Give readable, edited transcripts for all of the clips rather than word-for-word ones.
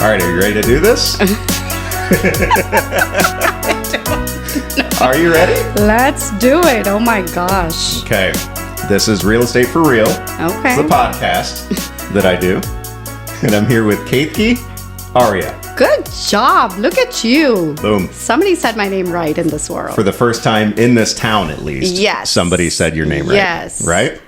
All right, are you ready to do this? Are you ready? Let's do it. Oh my gosh. Okay. This is Real Estate for Real. Okay. It's the podcast that I do. And I'm here with Ketki Arya. Good job. Look at you. Boom. Somebody said my name right in this world. For the first time in this town, at least. Yes. Somebody said your name right. Yes. Right?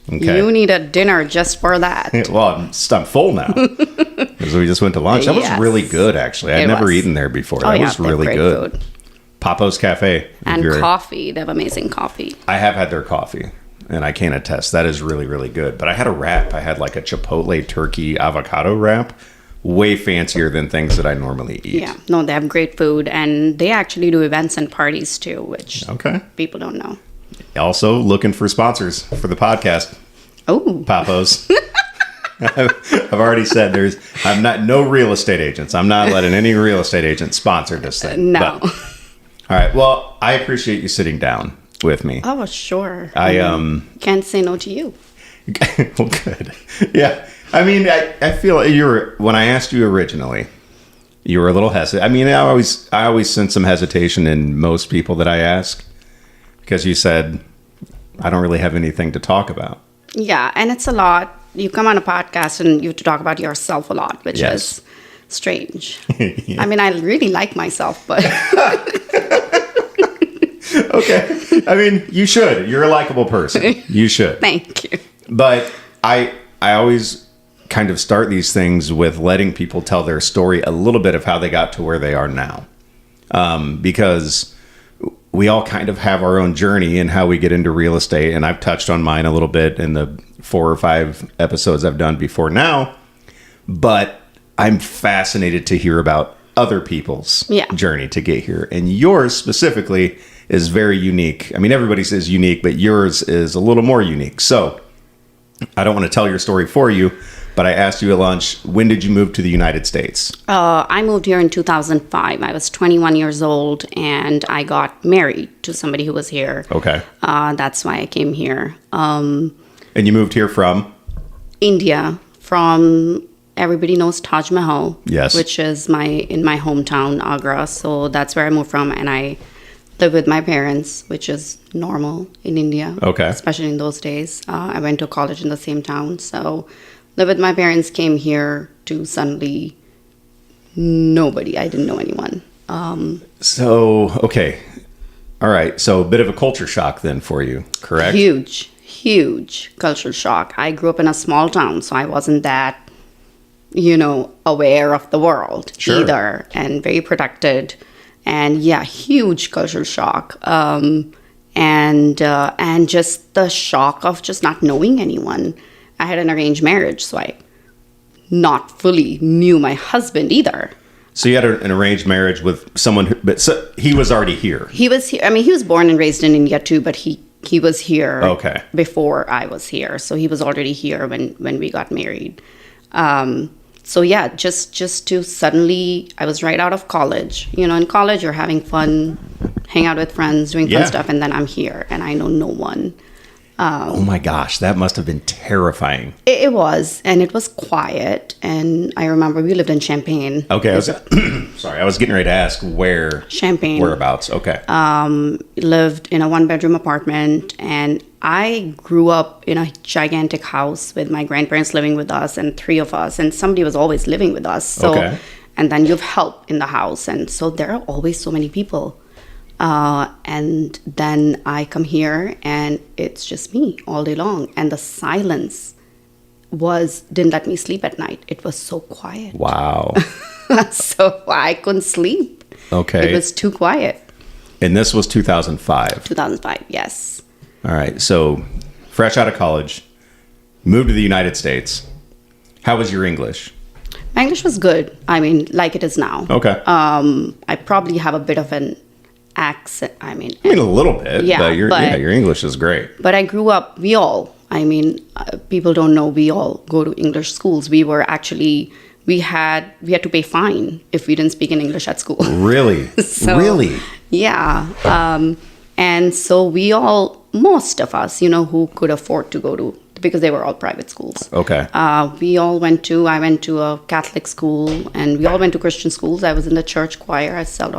Okay. You need a dinner just for that. Well, I'm full now. Because we just went to lunch. That was Yes. really good, actually. I'd It never was. eaten there before. Oh, That yeah, was they're really great good. food. Papo's Cafe. And coffee. They have amazing coffee. I have had their coffee, and I can attest. That is really, really good. But I had a wrap. I had like a Chipotle turkey avocado wrap. Way fancier than things that I normally eat. Yeah. No, they have great food. And they actually do events and parties too, which Okay. people don't know. Also, looking for sponsors for the podcast. Oh. Papos. I've already said no real estate agents. I'm not letting any real estate agents sponsor this thing. No. But, all right. Well, I appreciate you sitting down with me. Oh, sure. I can't say no to you. Well, good. Yeah. I mean, I feel when I asked you originally, you were a little hesitant. I mean, I always sense some hesitation in most people that I ask because you said, I don't really have anything to talk about. Yeah, and it's a lot. You come on a podcast and you have to talk about yourself a lot, which Yes. is strange. Yeah. I mean, I really like myself, but Okay. I mean, you should. You're a likable person. You should. thank you. But I always kind of start these things with letting people tell their story a little bit of how they got to where they are now. Because we all kind of have our own journey and how we get into real estate. And I've touched on mine a little bit in the 4 or 5 episodes I've done before now. But I'm fascinated to hear about other people's journey to get here. And yours specifically is very unique. I mean, everybody's is unique, but yours is a little more unique. So I don't want to tell your story for you, but I asked you at lunch, when did you move to the United States? I moved here in 2005. I was 21 years old, and I got married to somebody who was here. Okay. That's why I came here. And you moved here from? India, from everybody knows Taj Mahal. Yes. Which is in my hometown, Agra. So that's where I moved from, and I live with my parents, which is normal in India. Okay. Especially in those days. I went to college in the same town, so lived with my parents, came here to suddenly nobody. I didn't know anyone. So, okay. All right. So a bit of a culture shock then for you, correct? Huge cultural shock. I grew up in a small town, so I wasn't that, aware of the world either, and very protected. And yeah, huge cultural shock. And just the shock of just not knowing anyone. I had an arranged marriage, so I not fully knew my husband either. So you had an arranged marriage with someone, he was already here. He was here. I mean, he was born and raised in India too, but he was here before I was here. So he was already here when we got married. So yeah, just to suddenly, I was right out of college. In college, you're having fun, hang out with friends, doing fun stuff, and then I'm here, and I know no one. Oh my gosh, that must have been terrifying. It was, and it was quiet. And I remember we lived in Champaign. Okay, I was getting ready to ask where. Champaign. Whereabouts, okay. Lived in a 1-bedroom apartment, and I grew up in a gigantic house with my grandparents living with us and 3 of us, and somebody was always living with us. So, and then you have help in the house, and so there are always so many people. And then I come here, and it's just me all day long, and the silence didn't let me sleep at night. It was so quiet. Wow. So I couldn't sleep. Okay. It was too quiet. And this was 2005. 2005, yes. All right. So fresh out of college, moved to the United States. How was your English? My English was good. I mean, like it is now. Okay. I probably have a bit of an accent. I mean, a little bit. Yeah, but your English is great. But I grew up, people don't know, we all go to English schools. We were actually, we had to pay fine if we didn't speak in English at school. Really? Really? Yeah. And so we all, most of us, who could afford to go to the because they were all private schools. Okay. I went to a Catholic school, and we all went to Christian schools. I was in the church choir. I sang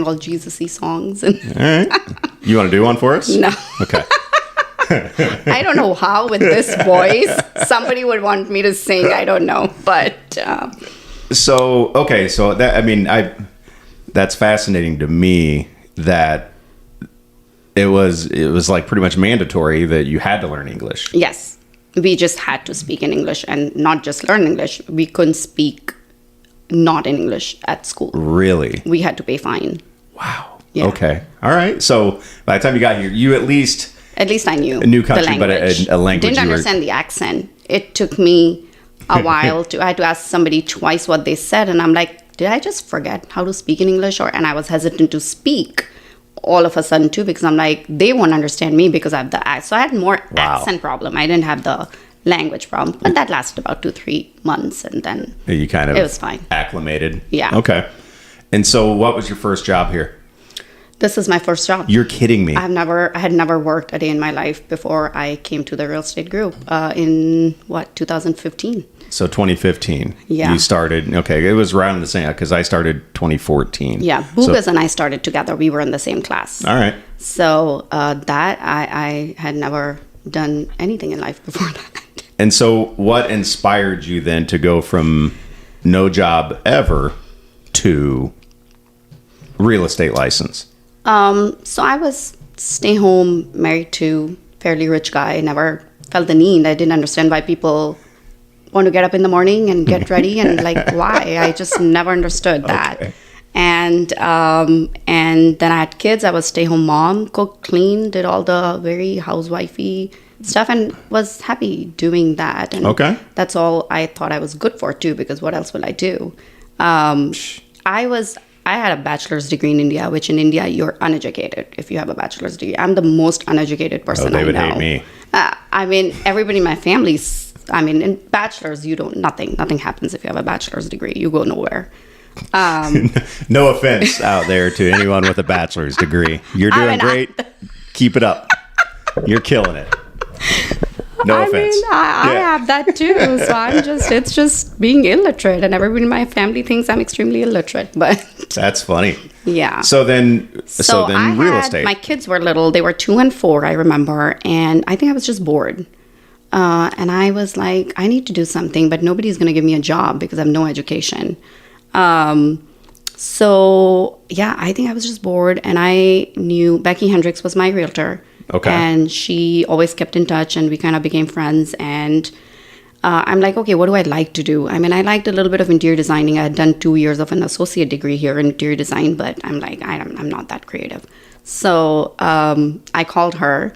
all Jesus-y songs. And all right. You want to do one for us? No. Okay. I don't know how with this voice somebody would want me to sing. I don't know, but so that that's fascinating to me that it was like pretty much mandatory that you had to learn English. Yes, we just had to speak in English, and not just learn English. We couldn't speak not in English at school. Really? We had to pay fine. Wow. Yeah. Okay. All right. So by the time you got here, you at least I knew a new country, the language. but a language. Didn't understand the accent. It took me a while I had to ask somebody twice what they said, and I'm like, did I just forget how to speak in English? And I was hesitant to speak all of a sudden too, because I'm like, they won't understand me because I have the accent. So I had more accent problem. I didn't have the language problem, but that lasted about 2-3 months, and then you kind of it was fine. Acclimated. Yeah. Okay. And so, what was your first job here? This is my first job. You're kidding me. I had never worked a day in my life before I came to the real estate group in 2015. So 2015. Yeah. You started. Okay, it was around the same because I started 2014. Yeah, Bubas and I started together. We were in the same class. All right. So that I had never done anything in life before that. And so, what inspired you then to go from no job ever to real estate license? So I was stay home, married to fairly rich guy. I never felt the need. I didn't understand why people want to get up in the morning and get ready and like why. I just never understood that. Okay. And then I had kids. I was stay home mom, cooked, cleaned, did all the very housewifey stuff, and was happy doing that. And that's all I thought I was good for too, because what else will I do? I had a bachelor's degree in India, which in India, you're uneducated if you have a bachelor's degree. I'm the most uneducated person I know. They would hate me. Everybody in my family's, in bachelor's, nothing happens if you have a bachelor's degree. You go nowhere. No offense out there to anyone with a bachelor's degree. You're doing great. Keep it up. You're killing it. No offense. I have that too. So it's just being illiterate, and everybody in my family thinks I'm extremely illiterate, but that's funny. Yeah. So then real estate. My kids were little. They were 2 and 4, I remember. And I think I was just bored. And I was like, I need to do something, but nobody's going to give me a job because I have no education. So yeah, I think I was just bored, and I knew Becky Hendricks was my realtor. Okay. And she always kept in touch, and we kind of became friends. And I'm like, okay, what do I like to do? I liked a little bit of interior designing. I had done 2 years of an associate degree here in interior design, but I'm like, I'm not that creative. So I called her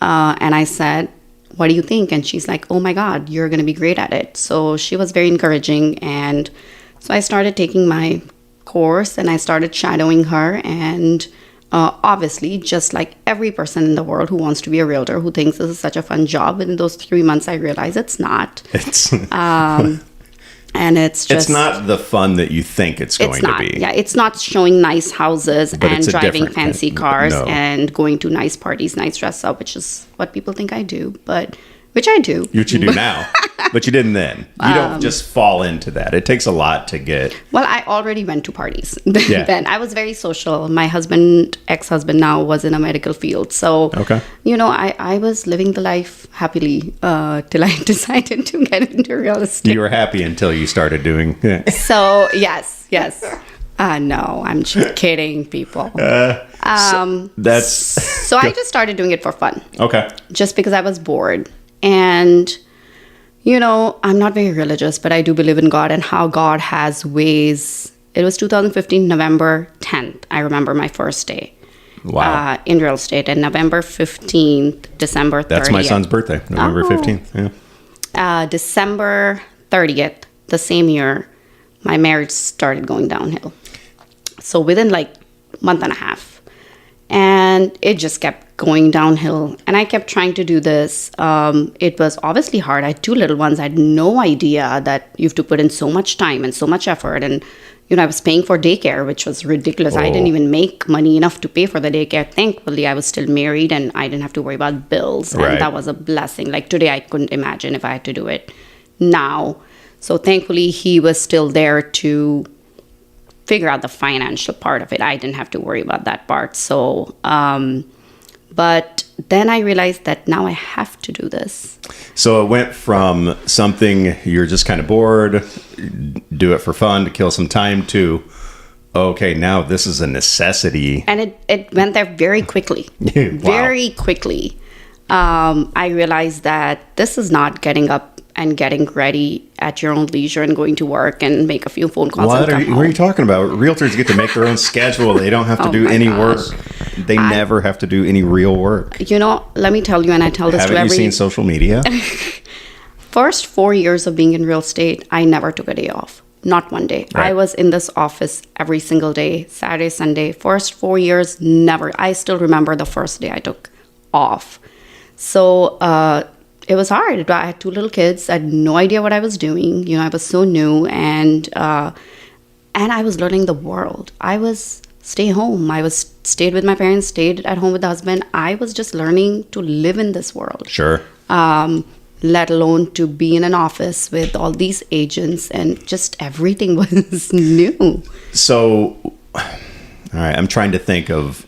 and I said, what do you think? And she's like, oh my God, you're going to be great at it. So she was very encouraging. And so I started taking my course, and I started shadowing her. And obviously, just like every person in the world who wants to be a realtor, who thinks this is such a fun job, in those 3 months I realized it's not. And it's just... It's not the fun that you think it's going to be. Yeah, it's not showing nice houses and driving fancy cars and going to nice parties, nice dress up, which is what people think I do, which I do. Which you do now, but you didn't then. You don't just fall into that. It takes a lot to get... Well, I already went to parties then. I was very social. My ex-husband now was in a medical field. So, I was living the life happily till I decided to get into real estate. You were happy until you started doing... So, yes. No, I'm just kidding, people. So I just started doing it for fun. Okay. Just because I was bored. And, I'm not very religious, but I do believe in God and how God has ways. It was 2015, November 10th. I remember my first day. Wow. In real estate. And November 15th, December 30th. That's my son's birthday, November 15th. Yeah. December 30th, the same year, my marriage started going downhill. So within like a month and a half. And it just kept going downhill. And I kept trying to do this. It was obviously hard. I had 2 little ones. I had no idea that you have to put in so much time and so much effort. And, I was paying for daycare, which was ridiculous. I didn't even make money enough to pay for the daycare. Thankfully, I was still married and I didn't have to worry about bills. Right. And that was a blessing. Like today, I couldn't imagine if I had to do it now. So thankfully, he was still there to figure out the financial part of it. I didn't have to worry about that part. So, but then I realized that now I have to do this. So it went from something you're just kind of bored, do it for fun to kill some time, to, okay, now this is a necessity. And it went there very quickly. Wow. Very quickly. I realized that this is not getting up and getting ready at your own leisure and going to work and make a few phone calls. What are you talking about? Realtors get to make their own schedule. They don't have to do any work. They never have to do any real work. Let me tell you, and I tell this to Haven't you seen social media? First 4 years of being in real estate, I never took a day off. Not one day. Right. I was in this office every single day, Saturday, Sunday. First 4 years, never. I still remember the first day I took off. So it was hard. I had 2 little kids. I had no idea what I was doing. I was so new, and I was learning the world. I was stay home. I was stayed with my parents, stayed at home with the husband. I was just learning to live in this world. Sure. Let alone to be in an office with all these agents, and just everything was new. So, all right, I'm trying to think of,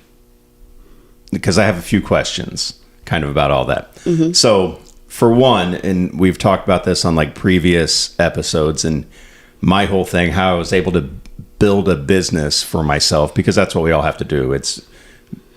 because I have a few questions kind of about all that. Mm-hmm. So, for one, and we've talked about this on like previous episodes, and my whole thing, how I was able to build a business for myself, because that's what we all have to do.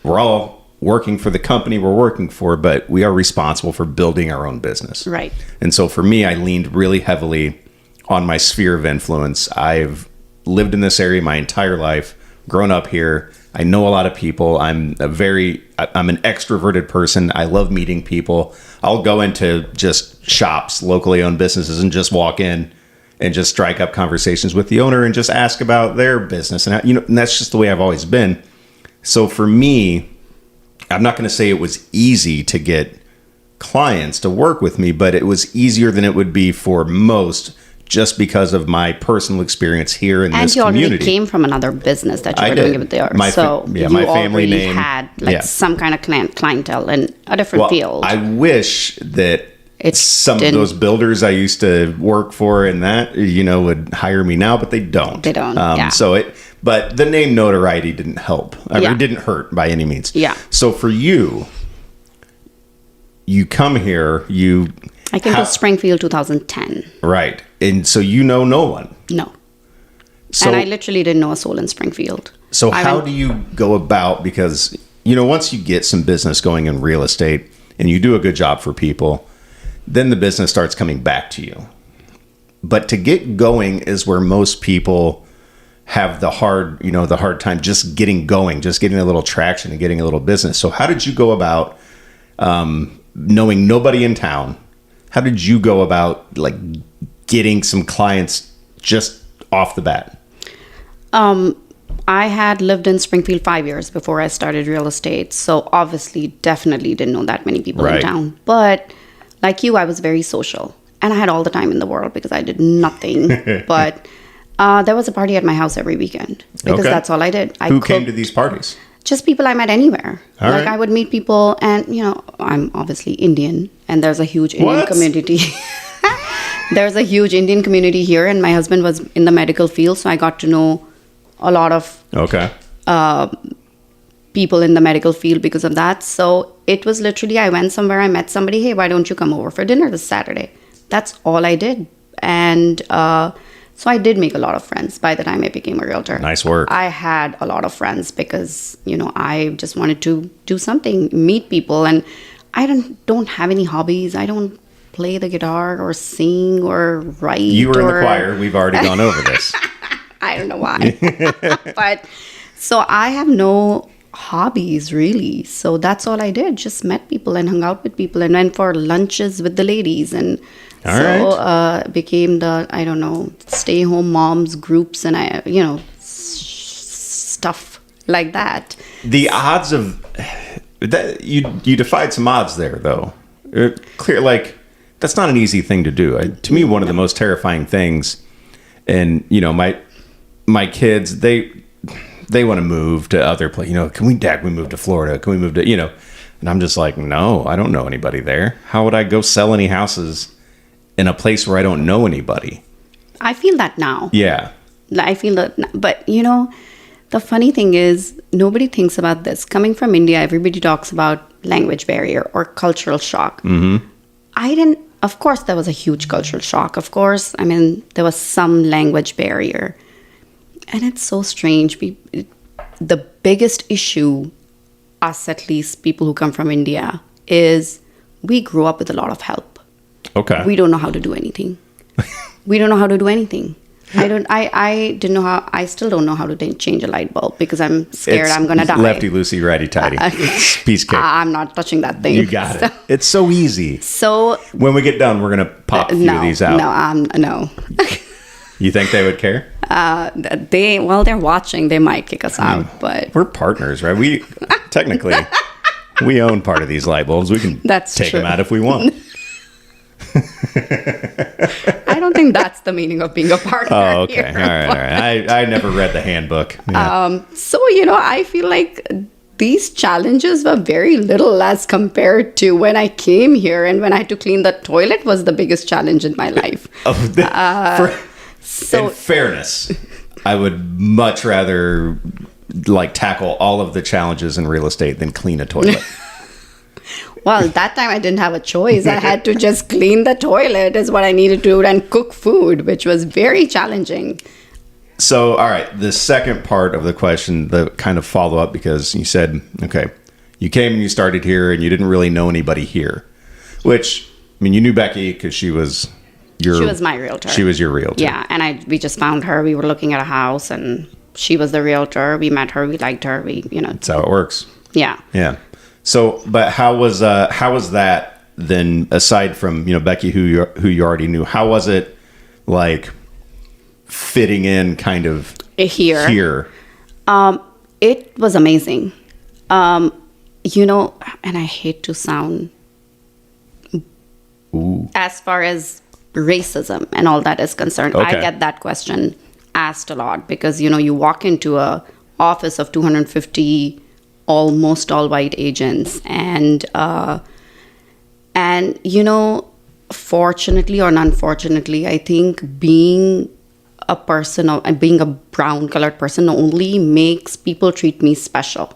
We're all working for the company we're working for, but we are responsible for building our own business. Right. And so for me, I leaned really heavily on my sphere of influence. I've lived in this area my entire life, grown up here. I know a lot of people. I'm an extroverted person. I love meeting people. I'll go into just shops, locally owned businesses, and just walk in and just strike up conversations with the owner and just ask about their business. And and that's just the way I've always been. So for me, I'm not going to say it was easy to get clients to work with me, but it was easier than it would be for most, just because of my personal experience here in this community. And you already came from another business that you were doing with there. My you family already name had some kind of clientele in a different field. I wish that some of those builders I used to work for and that, would hire me now, but they don't. They don't, But the name notoriety didn't help. It didn't hurt by any means. Yeah. So for you come here, I came to Springfield 2010. Right. And so no one. No. So, and I literally didn't know a soul in Springfield. So how do you go about, because, once you get some business going in real estate and you do a good job for people, then the business starts coming back to you. But to get going is where most people have the hard time just getting going, just getting a little traction and getting a little business. So how did you go about knowing nobody in town? How did you go about like getting some clients just off the bat? I had lived in Springfield 5 years before I started real estate. So obviously, definitely didn't know that many people in town. But like you, I was very social. And I had all the time in the world because I did nothing. But there was a party at my house every weekend because that's all I did. Who came to these parties? Just people I met anywhere. All right. I would meet people, and I'm obviously Indian, and there's a huge Indian community. There's a huge Indian community here, and my husband was in the medical field, so I got to know a lot of people in the medical field because of that. So it was literally, I went somewhere, I met somebody, hey, why don't you come over for dinner this Saturday? That's all I did. And so I did make a lot of friends by the time I became a realtor. Nice work. I had a lot of friends because, I just wanted to do something, meet people. And I don't have any hobbies. I don't play the guitar or sing or write. You were in the choir. We've already gone over this. I don't know why. But so I have no hobbies really. So that's all I did. Just met people and hung out with people and went for lunches with the ladies. And became the, stay home moms groups and stuff like that. The odds of that, you defied some odds there though. Clear, that's not an easy thing to do. To me, one of the most terrifying things, and my my kids, they want to move to other places. You know, can we move to Florida? Can we move to, you know? And I'm just like, no, I don't know anybody there. How would I go sell any houses in a place where I don't know anybody? I feel that now. Yeah. I feel that, but you know, the funny thing is nobody thinks about this. Coming from India, everybody talks about language barrier or cultural shock. Of course, there was a huge cultural shock. Of course, I mean, there was some language barrier. And it's so strange. The biggest issue, us at least, people who come from India, is we grew up with a lot of help. Okay. We don't know how to do anything. We don't know how to do anything. I didn't know how. I still don't know how to change a light bulb because I'm scared I'm gonna die. Lefty loosey, righty tighty. Piece cake. I'm not touching that thing. You got it. It's so easy. So when we get done, we're gonna pop a few of these out. No. You think they would care? They're watching. They might kick us out, but we're partners, right? We technically we own part of these light bulbs. We can take them out if we want. I don't think that's the meaning of being a partner. Oh, okay. Here, all right. I never read the handbook. Yeah. So, you know, I feel like these challenges were very little as compared to when I came here, and when I had to clean the toilet was the biggest challenge in my life. In fairness, I would much rather tackle all of the challenges in real estate than clean a toilet. Well, that time I didn't have a choice. I had to just clean the toilet is what I needed to do, and cook food, which was very challenging. So, all right, the second part of the question, the kind of follow-up, because you said, okay, you came and you started here and you didn't really know anybody here, which, I mean, you knew Becky because she was my realtor. She was your realtor. Yeah, and we just found her. We were looking at a house, and she was the realtor. We met her. We liked her. That's how it works. Yeah. Yeah. So, but how was that then? Aside from Becky, who you already knew, how was it like fitting in kind of here? It was amazing. And I hate to sound as far as racism and all that is concerned. Okay. I get that question asked a lot because you walk into a office of 250 almost all white agents, and fortunately or unfortunately, I think being a brown colored person only makes people treat me special.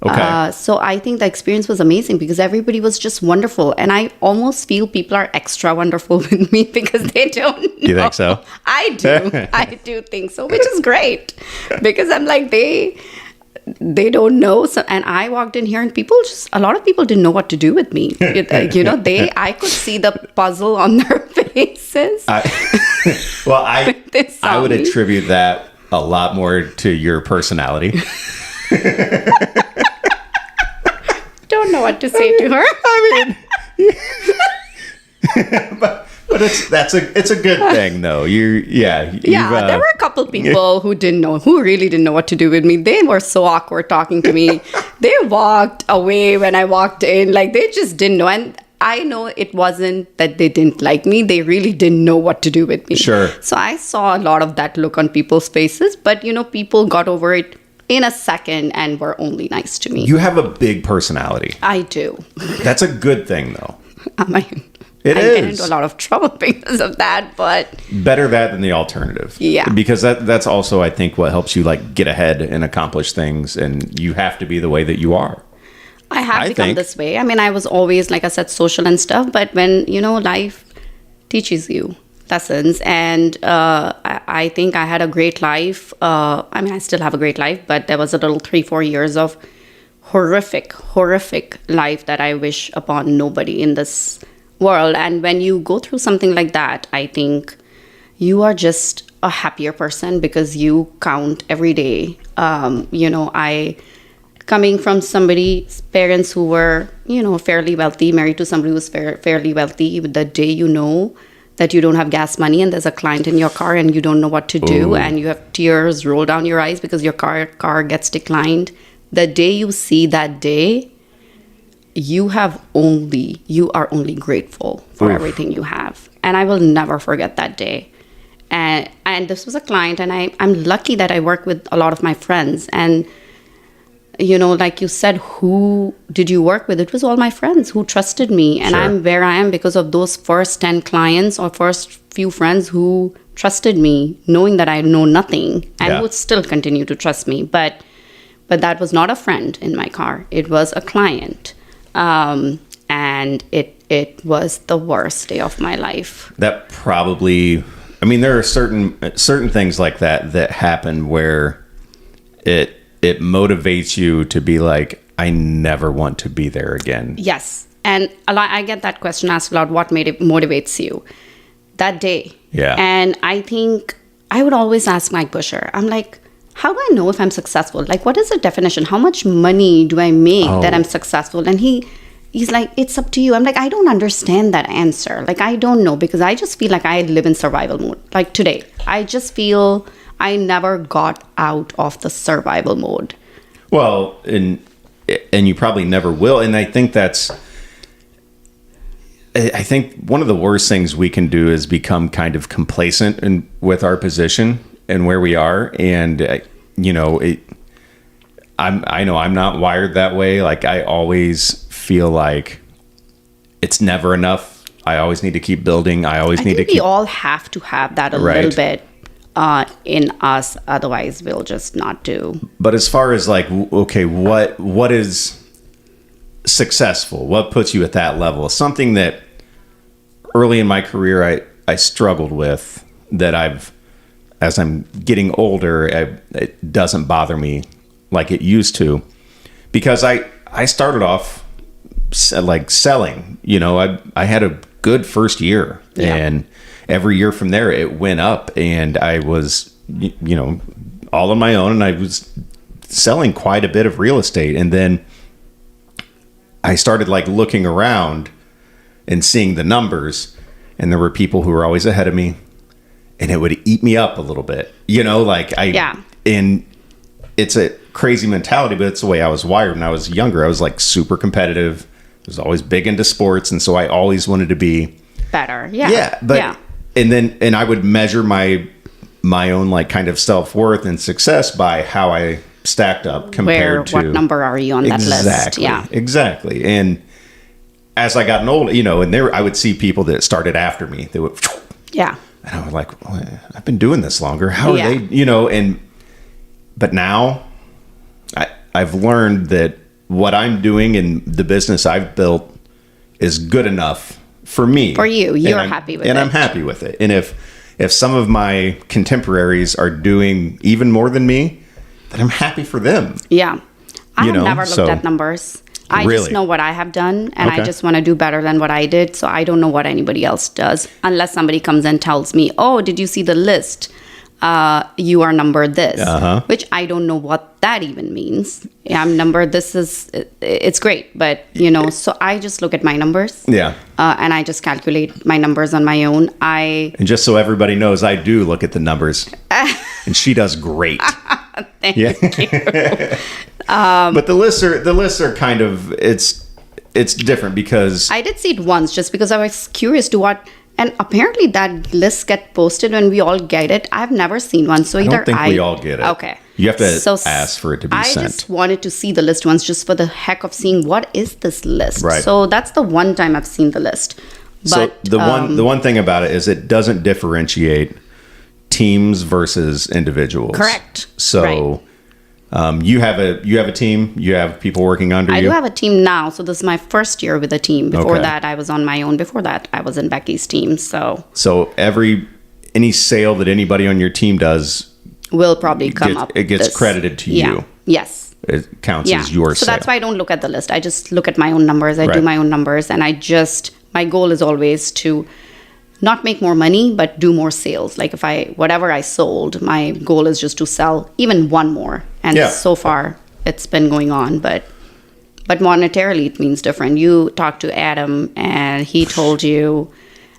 Okay. So I think the experience was amazing because everybody was just wonderful, and I almost feel people are extra wonderful with me because they don't know. You think so? I do. I do think so, which is great because I'm like they don't know. So, and I walked in here and a lot of people didn't know what to do with me. I could see the puzzle on their faces. I would attribute that a lot more to your personality. Don't know what to say to her. I mean, but it's a good thing though. There were a couple people who really didn't know what to do with me. They were so awkward talking to me. They walked away when I walked in, like they just didn't know. And I know it wasn't that they didn't like me. They really didn't know what to do with me. Sure. So I saw a lot of that look on people's faces, but people got over it in a second and were only nice to me. You have a big personality. I do. That's a good thing though. I get into a lot of trouble because of that, but better that than the alternative. Yeah. Because that's also, I think, what helps you get ahead and accomplish things, and you have to be the way that you are. I have become this way. I mean, I was always, like I said, social and stuff, but when, life teaches you lessons, and I think I had a great life. I still have a great life, but there was a little 3-4 years of horrific life that I wish upon nobody in this world. And when you go through something like that, I think you are just a happier person because you count every day. Coming from somebody's parents who were, fairly wealthy, married to somebody who was fairly wealthy, the day that you don't have gas money and there's a client in your car and you don't know what to do, and you have tears roll down your eyes because your car gets declined. The day you see that day, you are only grateful for everything you have. And I will never forget that day. And this was a client, and I'm lucky that I work with a lot of my friends. And, like you said, who did you work with? It was all my friends who trusted me. And I'm where I am because of those first 10 clients or first few friends who trusted me, knowing that I know nothing and would still continue to trust me. But that was not a friend in my car. It was a client. And it was the worst day of my life. That probably, there are certain things like that happen where it motivates you to be like, I never want to be there again. Yes. And I get that question asked a lot, what motivates you that day? Yeah. And I think I would always ask Mike Busher, I'm like, how do I know if I'm successful? Like, what is the definition? How much money do I make that I'm successful? And he's like, it's up to you. I'm like, I don't understand that answer. Like, I don't know, because I just feel like I live in survival mode. Like today, I just feel I never got out of the survival mode. Well, and you probably never will. And I think one of the worst things we can do is become kind of complacent with our position and where we are. And, I know I'm not wired that way. Like, I always feel like it's never enough. I always need to keep building. I think we all have to have that a little bit in us. Otherwise, we'll just not do. But as far as like, okay, what is successful? What puts you at that level? Something that early in my career I struggled with, that as I'm getting older, it doesn't bother me like it used to, because I started off like selling. I had a good first year, and every year from there it went up, and I was all on my own, and I was selling quite a bit of real estate. And then I started like looking around and seeing the numbers, and there were people who were always ahead of me, and it would eat me up a little bit, and it's a crazy mentality, but it's the way I was wired. When I was younger, I was like super competitive. I was always big into sports, and so I always wanted to be better. And I would measure my own like kind of self-worth and success by how I stacked up compared to what number are you on that list. Exactly. And as I got older, and I would see people that started after me. They would and I was like, well, I've been doing this longer. How are they, but now I've learned that what I'm doing in the business I've built is good enough for me. For you. You're happy with it. And I'm happy with it. And if some of my contemporaries are doing even more than me, then I'm happy for them. Yeah. I have never looked at numbers. I just know what I have done, and I just want to do better than what I did. So I don't know what anybody else does, unless somebody comes and tells me, oh, did you see the list? You are numbered this, which I don't know what that even means. I'm numbered. It's great. But, so I just look at my numbers. Yeah. And I just calculate my numbers on my own. And just so everybody knows, I do look at the numbers, and she does great. Thank you. But the lists are kind of, it's different, because I did see it once just because I was curious to what. And apparently that list get posted when we all get it. I've never seen one. So I don't think we all get it. Okay. You have to ask for it to be sent. I just wanted to see the list once, just for the heck of seeing what is this list. Right. So that's the one time I've seen the list. But so the one thing about it is it doesn't differentiate teams versus individuals. Correct. So you have a team. You have people working under you. I do have a team now. So this is my first year with a team. Before that, I was on my own. Before that, I was in Becky's team. So any sale that anybody on your team does will probably come up. It gets credited to you. Yes. It counts as your sale. So that's why I don't look at the list. I just look at my own numbers. I do my own numbers, and my goal is always to not make more money, but do more sales. Like whatever I sold, my goal is just to sell even one more. And so far it's been going on, but monetarily it means different. You talked to Adam and he told you,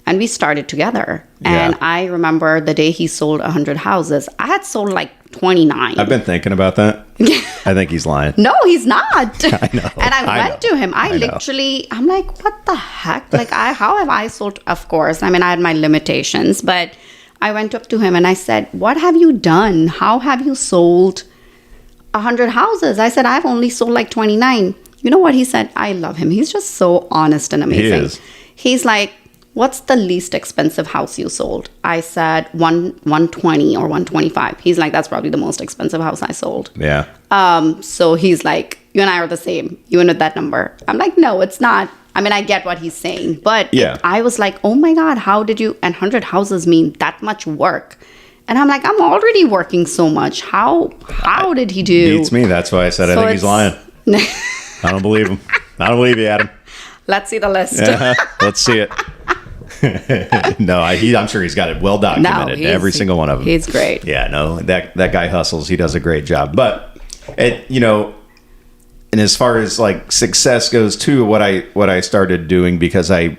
and we started together. And I remember the day he sold 100 houses. I had sold like 29. I've been thinking about that. I think he's lying. No, he's not. I know. And I went to him. I'm like, what the heck? Like, how have I sold? Of course. I mean, I had my limitations, but I went up to him and I said, what have you done? How have you sold 100 houses? I said, I've only sold like 29. You know what he said? I love him. He's just so honest and amazing. He is. He's like, what's the least expensive house you sold? I said 120 or 125. He's like, that's probably the most expensive house I sold. Yeah. So he's like, you and I are the same, even with that number. I'm like, no, it's not. I mean, I get what he's saying, but I was like, oh my God, how did you, and 100 houses mean that much work? And I'm like, I'm already working so much. How did he do? Beats me. That's why I said, so I think he's lying. I don't believe him. I don't believe you, Adam. Let's see the list. Let's see it. No, I'm sure he's got it well documented. Every single one of them. He's great. Yeah, no, that guy hustles. He does a great job. But and as far as like success goes too, what I started doing, because I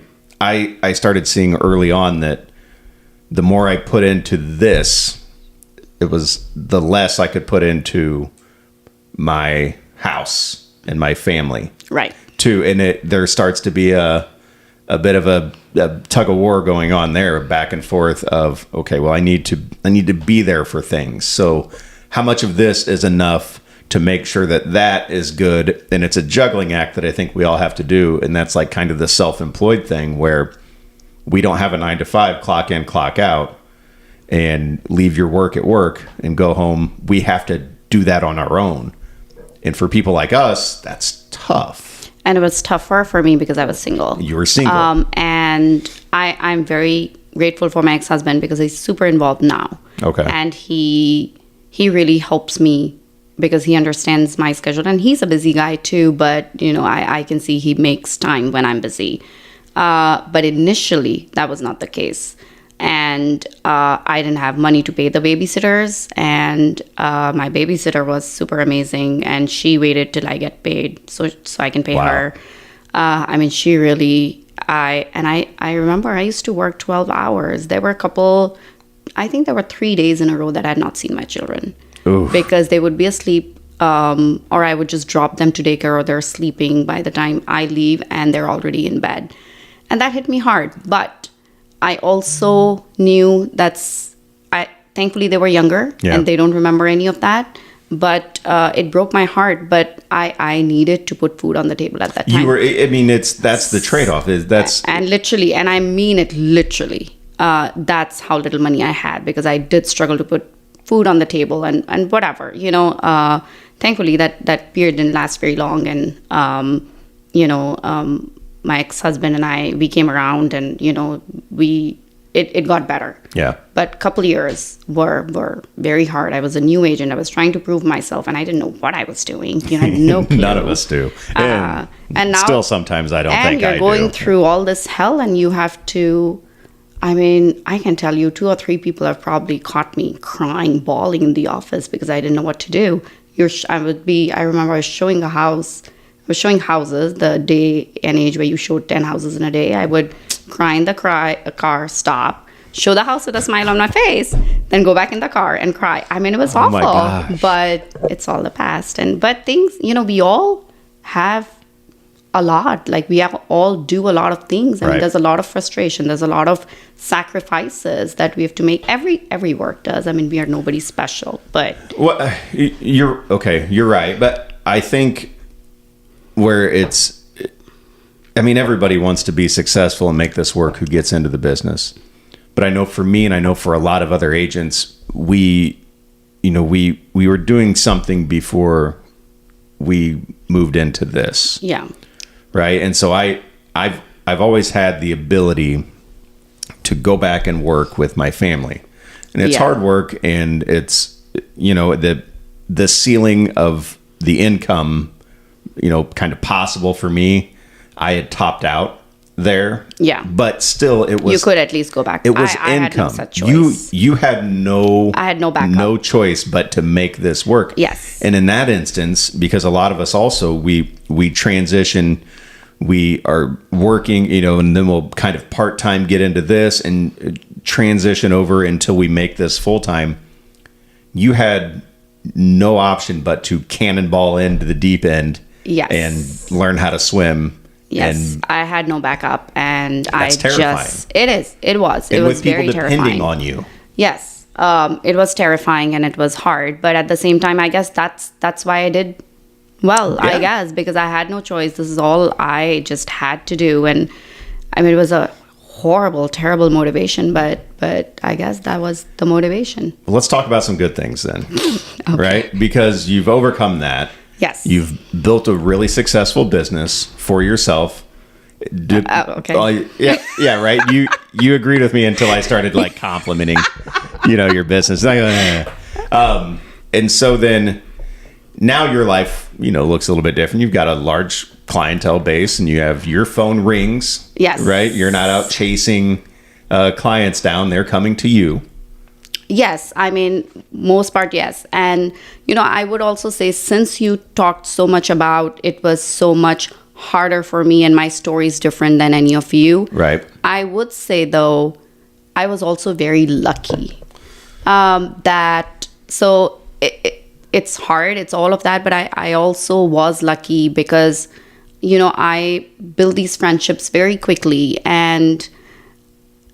started seeing early on that the more I put into this, it was the less I could put into my house and my family. Right. Too, and there starts to be a bit of a tug of war going on there, back and forth of, okay, well, I need to be there for things. So how much of this is enough to make sure that is good? And it's a juggling act that I think we all have to do. And that's like kind of the self-employed thing, where we don't have a 9-to-5 clock in, clock out and leave your work at work and go home. We have to do that on our own. And for people like us, that's tough. And it was tougher for me because I was single. You were single. And I'm very grateful for my ex-husband because he's super involved now. Okay. And he really helps me because he understands my schedule. And he's a busy guy too, but, I can see he makes time when I'm busy. But initially, that was not the case. And I didn't have money to pay the babysitters. And my babysitter was super amazing. And she waited till I get paid so I can pay her. I mean, she really... I remember I used to work 12 hours. There were I think there were 3 days in a row that I had not seen my children. Oof. Because they would be asleep, or I would just drop them to daycare, or they're sleeping by the time I leave and they're already in bed. And that hit me hard. But I also knew thankfully they were younger and they don't remember any of that. But it broke my heart. But I needed to put food on the table at that time. That's the trade-off. And literally, and I mean it literally. That's how little money I had, because I did struggle to put food on the table and whatever, thankfully that period didn't last very long. And, my ex-husband and we came around and, it got better. Yeah. But a couple years were very hard. I was a new agent. I was trying to prove myself and I didn't know what I was doing. I had no clue. None of us do. And now, still sometimes I don't think I do. And you're going through all this hell and you have to... I mean, I can tell you 2 or 3 people have probably caught me crying, bawling in the office because I didn't know what to do. I remember I was showing houses, the day and age where you showed 10 houses in a day. I would cry in the car, stop, show the house with a smile on my face, then go back in the car and cry. I mean, it was awful, my gosh. But it's all the past. But things, we all have a lot. Like we all do a lot of things. I mean, there's a lot of frustration. There's a lot of sacrifices that we have to make. Every work does. I mean, we are nobody special, but you're okay. You're right. But I think everybody wants to be successful and make this work who gets into the business. But I know for me, and I know for a lot of other agents, we were doing something before we moved into this. Yeah. Right. And so I've always had the ability to go back and work with my family, and it's hard work, and it's, the ceiling of the income, kind of possible for me. I had topped out there. Yeah. But still it was... You could at least go back. It was income. I had no such choice. You had no... I had no backup. No choice but to make this work. Yes. And in that instance, because a lot of us also, we transition, we are working, and then we'll kind of part-time get into this and transition over until we make this full-time. You had no option but to cannonball into the deep end. Yes. And learn how to swim. Yes, and I had no backup, and that's terrifying. It was very terrifying. With people depending on you. Yes, it was terrifying and it was hard. But at the same time, I guess that's why I did well, Yeah. I guess, because I had no choice. This is all I just had to do. And I mean, it was a horrible, terrible motivation, but I guess that was the motivation. Well, let's talk about some good things then, right? Because you've overcome that. Yes. You've built a really successful business for yourself. Okay. Yeah, right. You agreed with me until I started like complimenting, your business. And so then now your life, looks a little bit different. You've got a large clientele base and you have your phone rings. Yes. Right. You're not out chasing clients down. They're coming to you. Yes, I mean, most part, yes. And, I would also say, since you talked so much about it was so much harder for me and my story is different than any of you. Right. I would say, though, I was also very lucky it's hard. It's all of that. But I also was lucky because, I built these friendships very quickly. And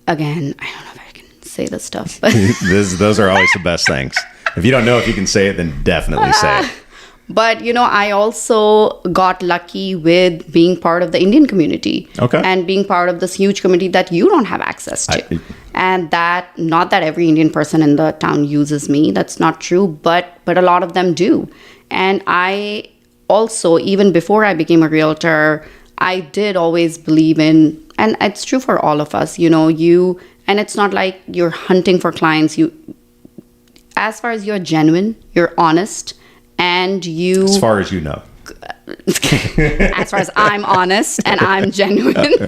again, I don't know if I can say this stuff. But Those are always the best things. If you don't know if you can say it, then definitely say it. But, I also got lucky with being part of the Indian community. Okay. And being part of this huge community that you don't have access to. And not that every Indian person in the town uses me. That's not true. But a lot of them do. And I also, even before I became a realtor, I did always believe in, and it's true for all of us, and it's not like you're hunting for clients. As far as you're genuine, you're honest, and as far as you know. As far as I'm honest and I'm genuine.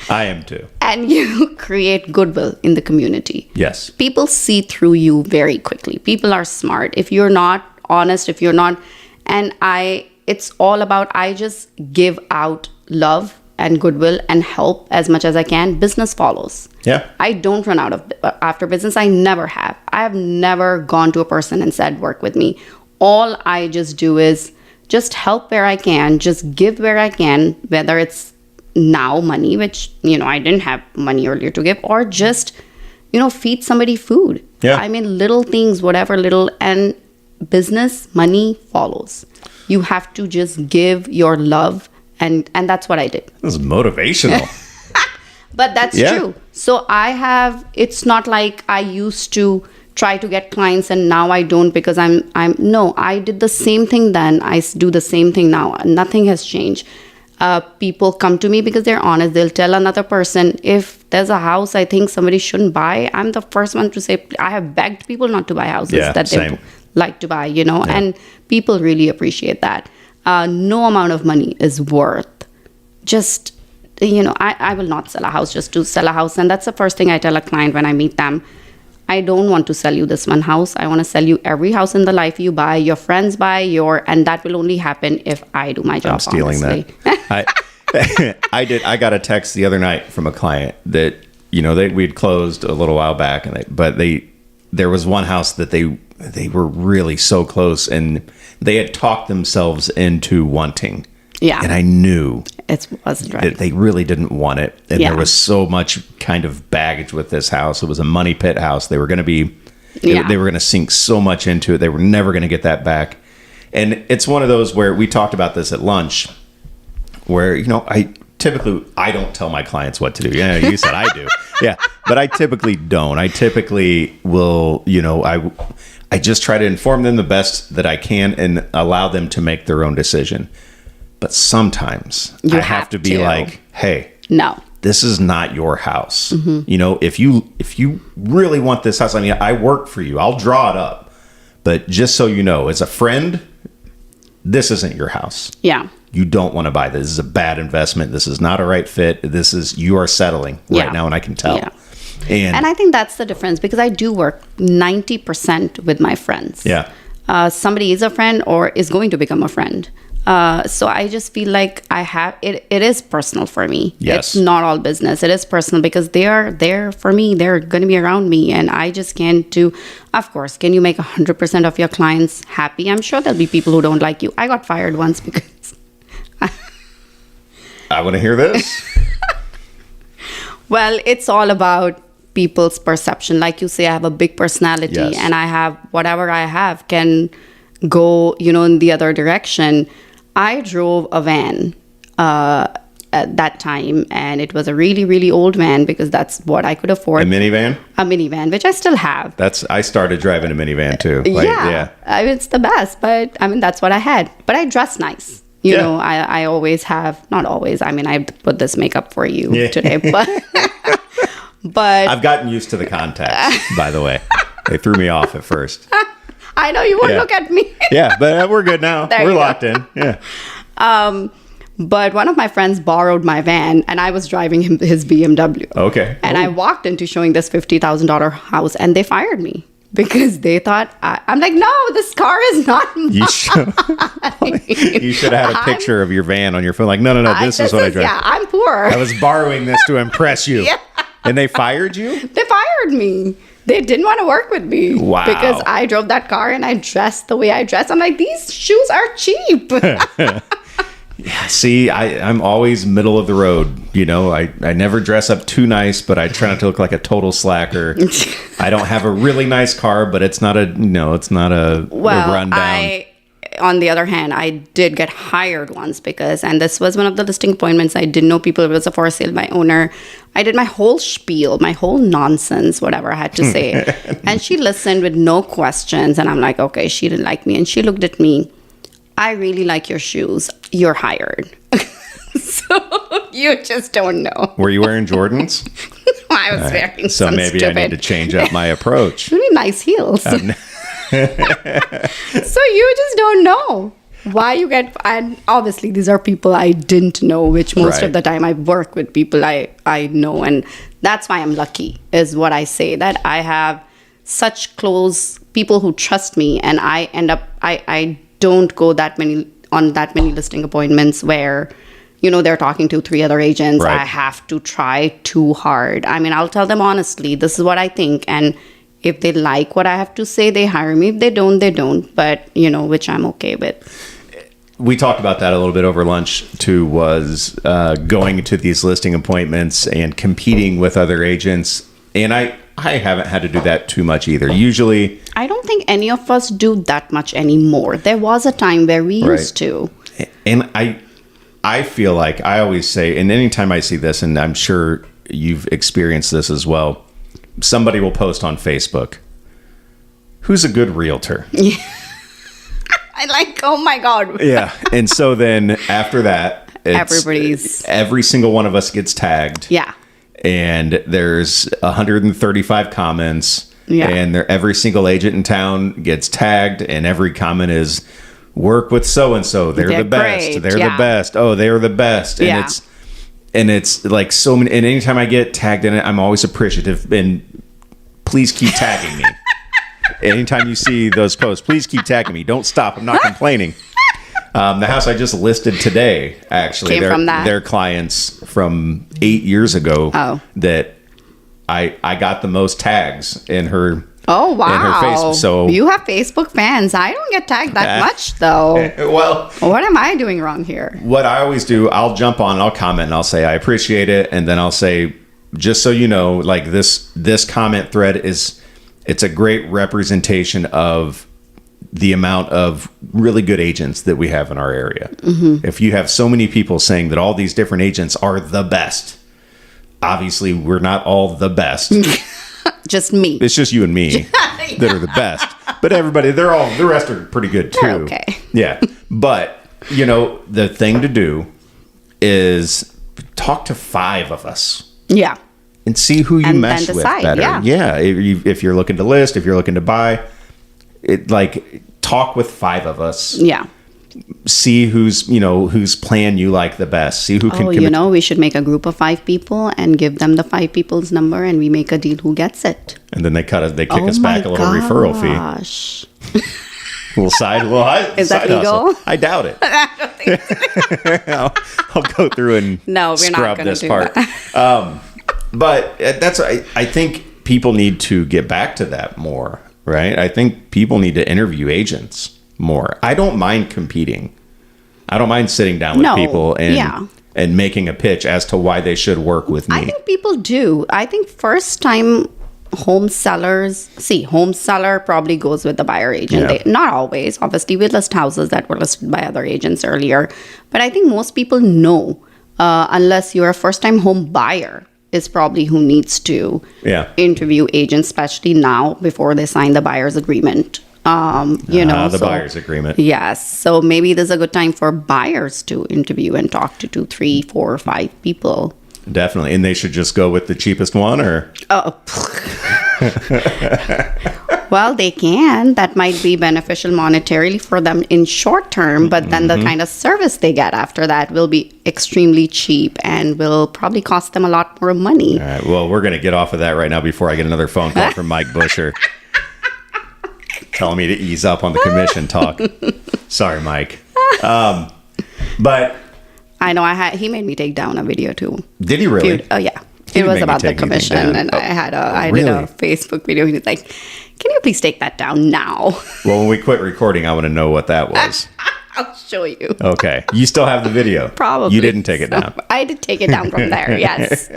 I am too. And you create goodwill in the community. Yes. People see through you very quickly. People are smart. If you're not honest, if you're not, it's all about, I just give out love and goodwill and help as much as I can. Business follows. Yeah. I don't run out of after business. I never have. I have never gone to a person and said, work with me. All I just do is just help where I can, just give where I can, whether it's now money, which, I didn't have money earlier to give, or just, feed somebody food. Yeah. I mean, little things, whatever little, and business, money follows. You have to just give your love, and that's what I did. This is motivational. But that's true. So it's not like I used to try to get clients and now I don't because I did the same thing then. I do the same thing now. Nothing has changed. People come to me because they're honest. They'll tell another person, if there's a house I think somebody shouldn't buy, I'm the first one to say, I have begged people not to buy houses that they like to buy, and people really appreciate that. No amount of money is worth just, I will not sell a house just to sell a house. And that's the first thing I tell a client when I meet them. I don't want to sell you this one house. I want to sell you every house in the life you buy, your friends buy, and that will only happen if I do my job. I'm stealing honestly. that. I got a text the other night from a client that, we'd closed a little while back, but there was one house that they were really so close and they had talked themselves into wanting. Yeah. And I knew it wasn't right. that they really didn't want it. And there was so much kind of baggage with this house. It was a money pit house. They were going to they were going to sink so much into it. They were never going to get that back. And it's one of those where we talked about this at lunch where, I don't tell my clients what to do. Yeah, you said I do. Yeah, but I typically don't. I typically will, I just try to inform them the best that I can and allow them to make their own decision. But sometimes I have to be like, hey, no, this is not your house. Mm-hmm. If you really want this house, I work for you. I'll draw it up. But just so you know, as a friend, this isn't your house. Yeah. You don't want to buy this. This is a bad investment. This is not a right fit. You are settling right now, and I can tell. Yeah. And I think that's the difference because I do work 90% with my friends. Yeah. Somebody is a friend or is going to become a friend. So I just feel like it is personal for me. Yes. It's not all business. It is personal because they are there for me. They're going to be around me. And I just can't of course, can you make 100% of your clients happy? I'm sure there'll be people who don't like you. I got fired once because... I want to hear this. Well, it's all about people's perception. Like you say, I have a big personality, Yes. and I have whatever I have can go, in the other direction. I drove a van at that time, and it was a really, really old van because that's what I could afford. A minivan? A minivan, which I still have. I started driving a minivan too. It's the best, but that's what I had. But I dress nice. I always have, not always. I put this makeup for you today, but I've gotten used to the contacts, by the way. They threw me off at first. I know you won't look at me. Yeah, but we're good now. We're locked in. Yeah. But one of my friends borrowed my van, and I was driving his BMW. Okay. And I walked into showing this $50,000 house, and they fired me because they thought, I'm like, no, this car is not mine. You should have had a picture of your van on your phone. Like, no, this is what I drive. Yeah, I'm poor. I was borrowing this to impress you. Yeah. And they fired you? They fired me. They didn't want to work with me. Wow. Because I drove that car and I dressed the way I dressed. I'm like, these shoes are cheap. Yeah, see, I'm always middle of the road. I never dress up too nice, but I try not to look like a total slacker. I don't have a really nice car, but it's not a rundown. On the other hand, I did get hired once and this was one of the listing appointments. I didn't know people. It was a for sale by owner. I did my whole spiel, my whole nonsense, whatever I had to say. And she listened with no questions. And I'm like, okay, she didn't like me. And she looked at me. I really like your shoes. You're hired. So you just don't know. Were you wearing Jordans? I was wearing so maybe stupid. I need to change up my approach. Really nice heels. So you just don't know why you get, and obviously these are people I didn't know, which most of the time I work with people I know, and that's why I'm lucky, is what I say, that I have such close people who trust me, and I end up, I don't go on that many listing appointments where they're talking to 3 other agents. Right. I have to try too hard. I'll tell them honestly, this is what I think, and if they like what I have to say, they hire me. If they don't, they don't. But, which I'm okay with. We talked about that a little bit over lunch, too, was going to these listing appointments and competing with other agents. And I haven't had to do that too much either. Usually... I don't think any of us do that much anymore. There was a time where we used to. And I feel like I always say, and anytime I see this, and I'm sure you've experienced this as well, somebody will post on Facebook, who's a good realtor? Yeah. I like, oh my God. Yeah. And so then after that, every single one of us gets tagged. Yeah. And there's 135 comments. Yeah. And every single agent in town gets tagged, and every comment is, work with so-and-so. They're the best. Great. They're the best. Oh, they're the best. And it's like so many, and anytime I get tagged in it, I'm always appreciative, and please keep tagging me. Anytime you see those posts, please keep tagging me. Don't stop. I'm not complaining. The house I just listed today, actually, they're clients from 8 years ago. Oh. That I got the most tags in her. Oh, wow. In her Facebook. So you have Facebook fans. I don't get tagged that much, though. Well, what am I doing wrong here? What I always do, I'll jump on and I'll comment and I'll say, I appreciate it. And then I'll say, just so you know, like this comment thread it's a great representation of the amount of really good agents that we have in our area. Mm-hmm. If you have so many people saying that all these different agents are the best, obviously we're not all the best. Just me. It's just you and me that are the best. But everybody, the rest are pretty good too. They're okay. Yeah. But, the thing to do is talk to 5 of us. Yeah. And see who you mesh with better. Yeah. If you're looking to list, if you're looking to buy, talk with 5 of us. Yeah. See whose plan you like the best. See who can commit. We should make a group of 5 people and give them the 5 people's number, and we make a deal who gets it. And then they kick us back a little referral fee. Little side. Is that legal? Hustle. I doubt it. I don't think so. I'll go through and scrub this part. But I think people need to get back to that more, right? I think people need to interview agents more. I don't mind competing. I don't mind sitting down with people and and making a pitch as to why they should work with me. I think people do. I think first time home seller probably goes with the buyer agent. Yeah. Not always. Obviously, we list houses that were listed by other agents earlier. But I think most people know, unless you're a first time home buyer, is probably who needs to interview agents, especially now before they sign the buyer's agreement. The buyer's agreement. Yes. So maybe there's a good time for buyers to interview and talk to 2, 3, 4, 5 people. Definitely. And they should just go with the cheapest one, or? Oh. Well, they can. That might be beneficial monetarily for them in short term, but then the kind of service they get after that will be extremely cheap and will probably cost them a lot more money. All right. Well, we're going to get off of that right now before I get another phone call from Mike Busher telling me to ease up on the commission talk. Sorry, Mike. But I know he made me take down a video too. Did he really? Oh yeah. It was about the commission, and I did a Facebook video. He was like, "Can you please take that down now?" Well, when we quit recording, I want to know what that was. I'll show you. Okay. You still have the video? Probably. You didn't take it down. I did take it down from there, yes.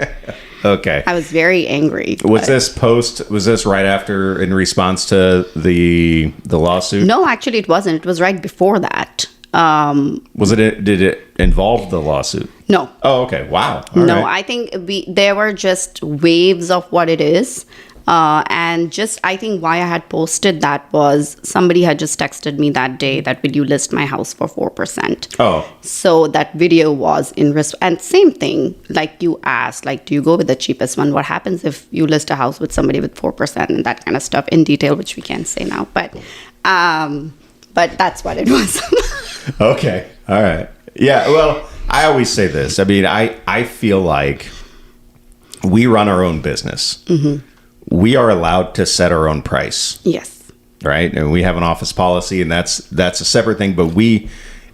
Okay. I was very angry. Was this right after, in response to the lawsuit? No, actually it wasn't. It was right before that. Did it involve the lawsuit? No. Oh, okay. Wow. All right. I think there were just waves of what it is. And just, I think why I had posted that was somebody had just texted me that day that, will you list my house for 4%? Oh. So that video was in risk. And same thing, like you asked, like, do you go with the cheapest one? What happens if you list a house with somebody with 4% and that kind of stuff in detail, which we can't say now. But that's what it was. Okay. All right. Yeah. Well, I always say this. I mean, I feel like we run our own business. Mm-hmm. We are allowed to set our own price. Yes. Right. And we have an office policy, and that's a separate thing. But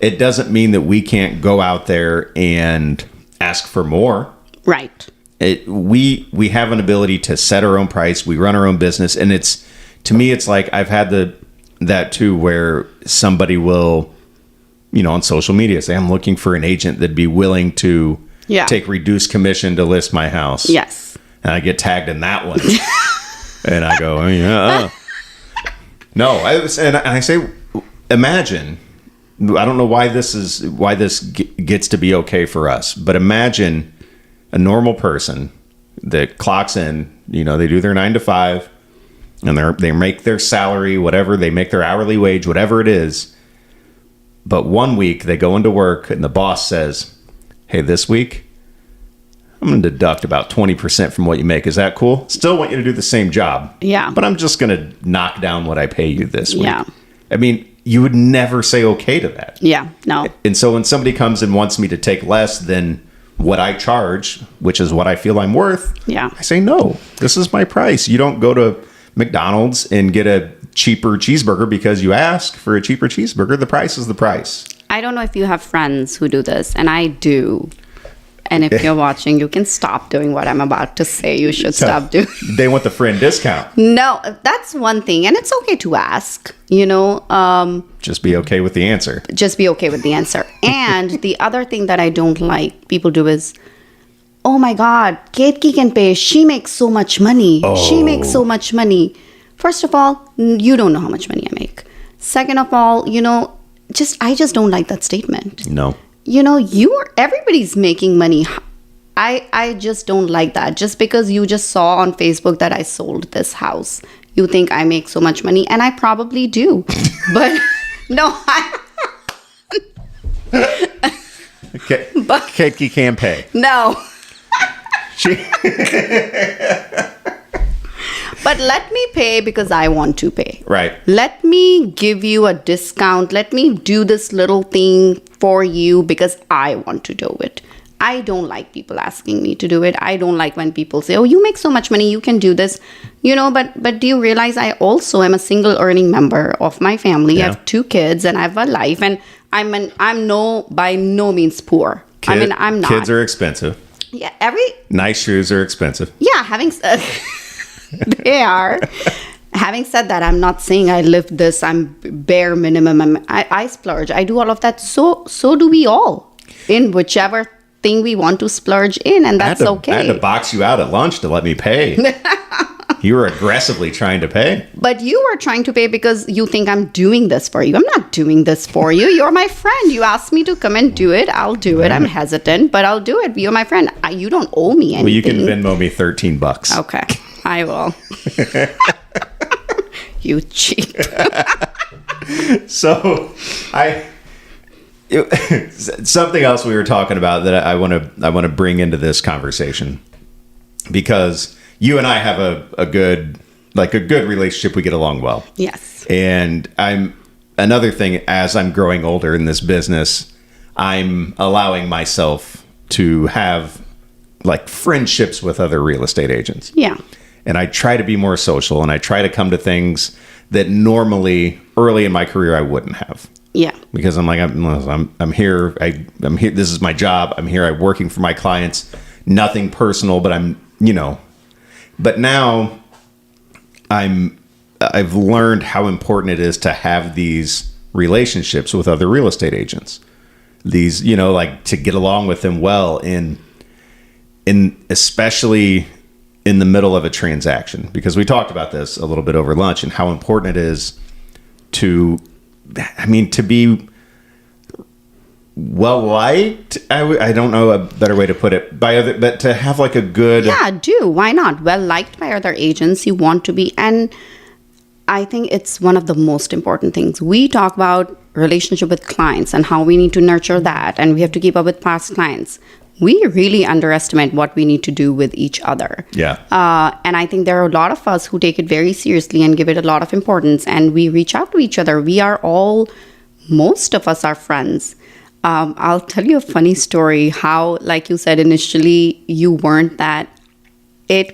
it doesn't mean that we can't go out there and ask for more. Right. We have an ability to set our own price. We run our own business. And to me, it's like I've had that too, where somebody will, on social media say, I'm looking for an agent that'd be willing to take reduced commission to list my house. Yes. And I get tagged in that one. And I go, oh, yeah. No, I say, imagine, I don't know why this gets to be okay for us, but imagine a normal person that clocks in, they do their 9 to 5, and they make their salary, whatever, they make their hourly wage, whatever it is. But one week they go into work and the boss says, hey, this week, I'm going to deduct about 20% from what you make. Is that cool? Still want you to do the same job. Yeah. But I'm just going to knock down what I pay you this week. Yeah. I mean, you would never say okay to that. Yeah. No. And so when somebody comes and wants me to take less than what I charge, which is what I feel I'm worth, I say, no, this is my price. You don't go to McDonald's and get a cheaper cheeseburger because you ask for a cheaper cheeseburger. The price is the price. I don't know if you have friends who do this, and I do. And if you're watching, you can stop doing what I'm about to say. You should stop doing. They want the friend discount. No, that's one thing. And it's okay to ask, Just be okay with the answer. Just be okay with the answer. And the other thing that I don't like people do is, oh my God, Ketki can pay. She makes so much money. Oh. She makes so much money. First of all, you don't know how much money I make. Second of all, I just don't like that statement. No. Everybody's making money. I just don't like that. Just because you just saw on Facebook that I sold this house, you think I make so much money, and I probably do. But no, but Ketki can't pay. No. But let me pay because I want to pay. Right. Let me give you a discount. Let me do this little thing for you because I want to do it. I don't like people asking me to do it. I don't like when people say, oh, you make so much money, you can do this. But do you realize I also am a single earning member of my family. Yeah. I have 2 kids and I have a life, and I'm by no means poor. I'm not. Kids are expensive. Yeah, nice shoes are expensive. Yeah, they are. Having said that, I'm not saying I live this. I'm bare minimum. I splurge. I do all of that. So do we all, in whichever thing we want to splurge in, and that's okay. I had to box you out at lunch to let me pay. You were aggressively trying to pay. But you were trying to pay because you think I'm doing this for you. I'm not doing this for you. You're my friend. You asked me to come and do it. I'll do it. I'm hesitant, but I'll do it. You're my friend. You don't owe me anything. Well, you can Venmo me $13. Okay, I will. You cheap. So, something else we were talking about that I want to bring into this conversation, because you and I have a good relationship. We get along well. Yes. And another thing, as I'm growing older in this business, I'm allowing myself to have like friendships with other real estate agents. Yeah. And I try to be more social, and I try to come to things that normally early in my career I wouldn't have. Yeah. Because I'm like, I'm here. I'm here. This is my job. I'm here. I'm working for my clients. Nothing personal, but But now I've learned how important it is to have these relationships with other real estate agents. These, like, to get along with them well, in especially in the middle of a transaction, because we talked about this a little bit over lunch and how important it is to be well liked. I don't know a better way to put it, but to have like a good. Yeah, do. Why not? Well liked by other agents. You want to be. And I think it's one of the most important things. We talk about relationship with clients and how we need to nurture that, and we have to keep up with past clients. We really underestimate what we need to do with each other. Yeah. And I think there are a lot of us who take it very seriously and give it a lot of importance, and we reach out to each other. Most of us are friends. I'll tell you a funny story how, like you said, initially you weren't that. I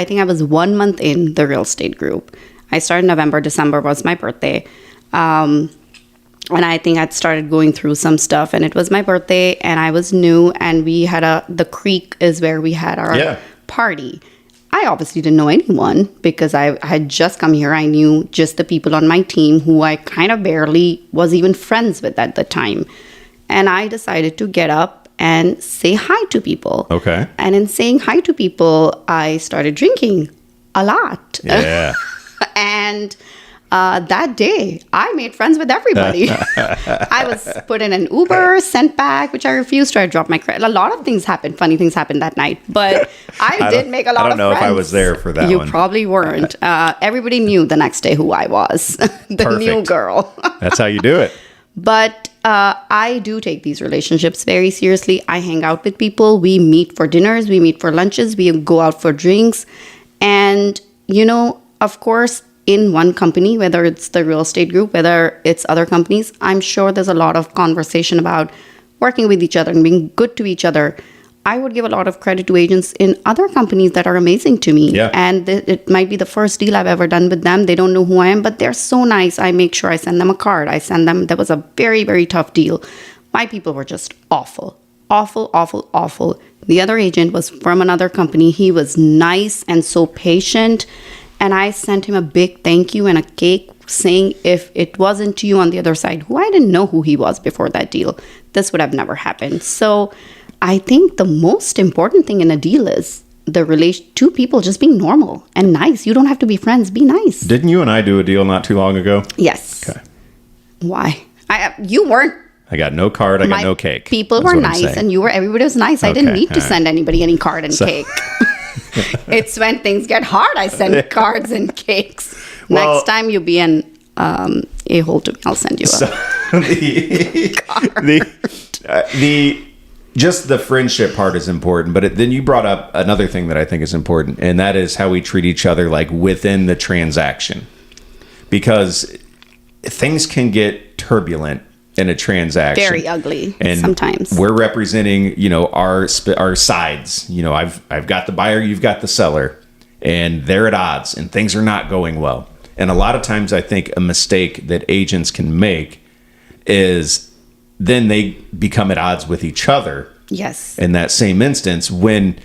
think I was 1 month in the real estate group. I started November, December was my birthday. And I think I'd started going through some stuff, and it was my birthday, and I was new, and we had the creek is where we had our party. I obviously didn't know anyone because I had just come here. I knew just the people on my team who I kind of barely was even friends with at the time. And I decided to get up and say hi to people. Okay. And in saying hi to people, I started drinking a lot. Yeah. And that day, I made friends with everybody. I was put in an Uber, sent back, which I refused to. I dropped my credit. A lot of things happened. Funny things happened that night. But I did make a lot of friends. I don't know if I was there for that one. You probably weren't. Everybody knew the next day who I was. The new girl. That's how you do it. But I do take these relationships very seriously. I hang out with people. We meet for dinners. We meet for lunches. We go out for drinks. And, of course, in one company, whether it's the real estate group, whether it's other companies, I'm sure there's a lot of conversation about working with each other and being good to each other. I would give a lot of credit to agents in other companies that are amazing to me. Yeah. And it might be the first deal I've ever done with them. They don't know who I am, but they're so nice. I make sure I send them a card. That was a very, very tough deal. My people were just awful. Awful, awful, awful. The other agent was from another company. He was nice and so patient. And I sent him a big thank you and a cake saying if it wasn't you on the other side, who I didn't know who he was before that deal, this would have never happened. So I think the most important thing in a deal is two people just being normal and nice. You don't have to be friends. Be nice. Didn't you and I do a deal not too long ago? Yes. Okay. Why? You weren't. I got no card. I got no cake. People were nice and everybody was nice. Okay. I didn't need to send anybody any card and cake. It's when things get hard, I send cards and cakes. Well, next time you be an a-hole to me, I'll send you just the friendship part is important. But then you brought up another thing that I think is important, and that is how we treat each other like within the transaction. Because things can get turbulent in a transaction. Very ugly and sometimes. We're representing, our sides. I've got the buyer, you've got the seller, and they're at odds and things are not going well. And a lot of times I think a mistake that agents can make is then they become at odds with each other. Yes. In that same instance, when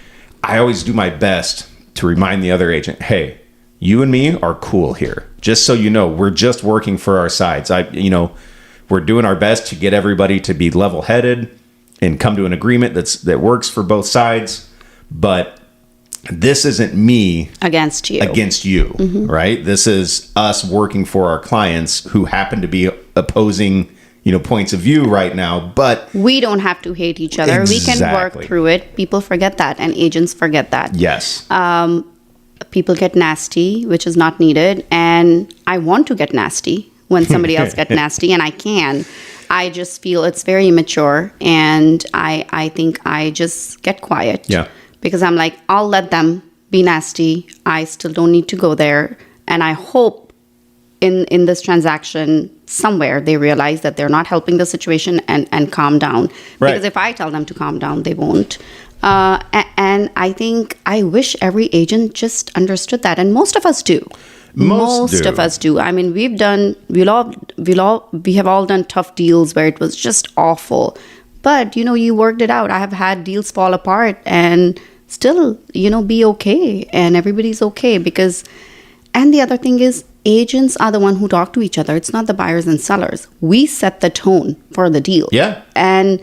I always do my best to remind the other agent, hey, you and me are cool here. Just so you know, we're just working for our sides. We're doing our best to get everybody to be level-headed come to an agreement that works for both sides. But this isn't me against you, right? This is us working for our clients who happen to be opposing, points of view right now, but we don't have to hate each other. Exactly. We can work through it. People forget that, and agents forget that. Yes. People get nasty, which is not needed, and I want to get nasty when somebody else get nasty, and I can. I just feel it's very immature, and I think I just get quiet. Yeah. Because I'm like, I'll let them be nasty. I still don't need to go there, and I hope in this transaction somewhere they realize that they're not helping the situation and calm down. Right. Because if I tell them to calm down, they won't. And I think I wish every agent just understood that, and most of us do. Most of us do. I mean, we have all done tough deals where it was just awful, but you worked it out. I have had deals fall apart and still, be okay, and everybody's okay because. And the other thing is, agents are the one who talk to each other. It's not the buyers and sellers. We set the tone for the deal. Yeah. And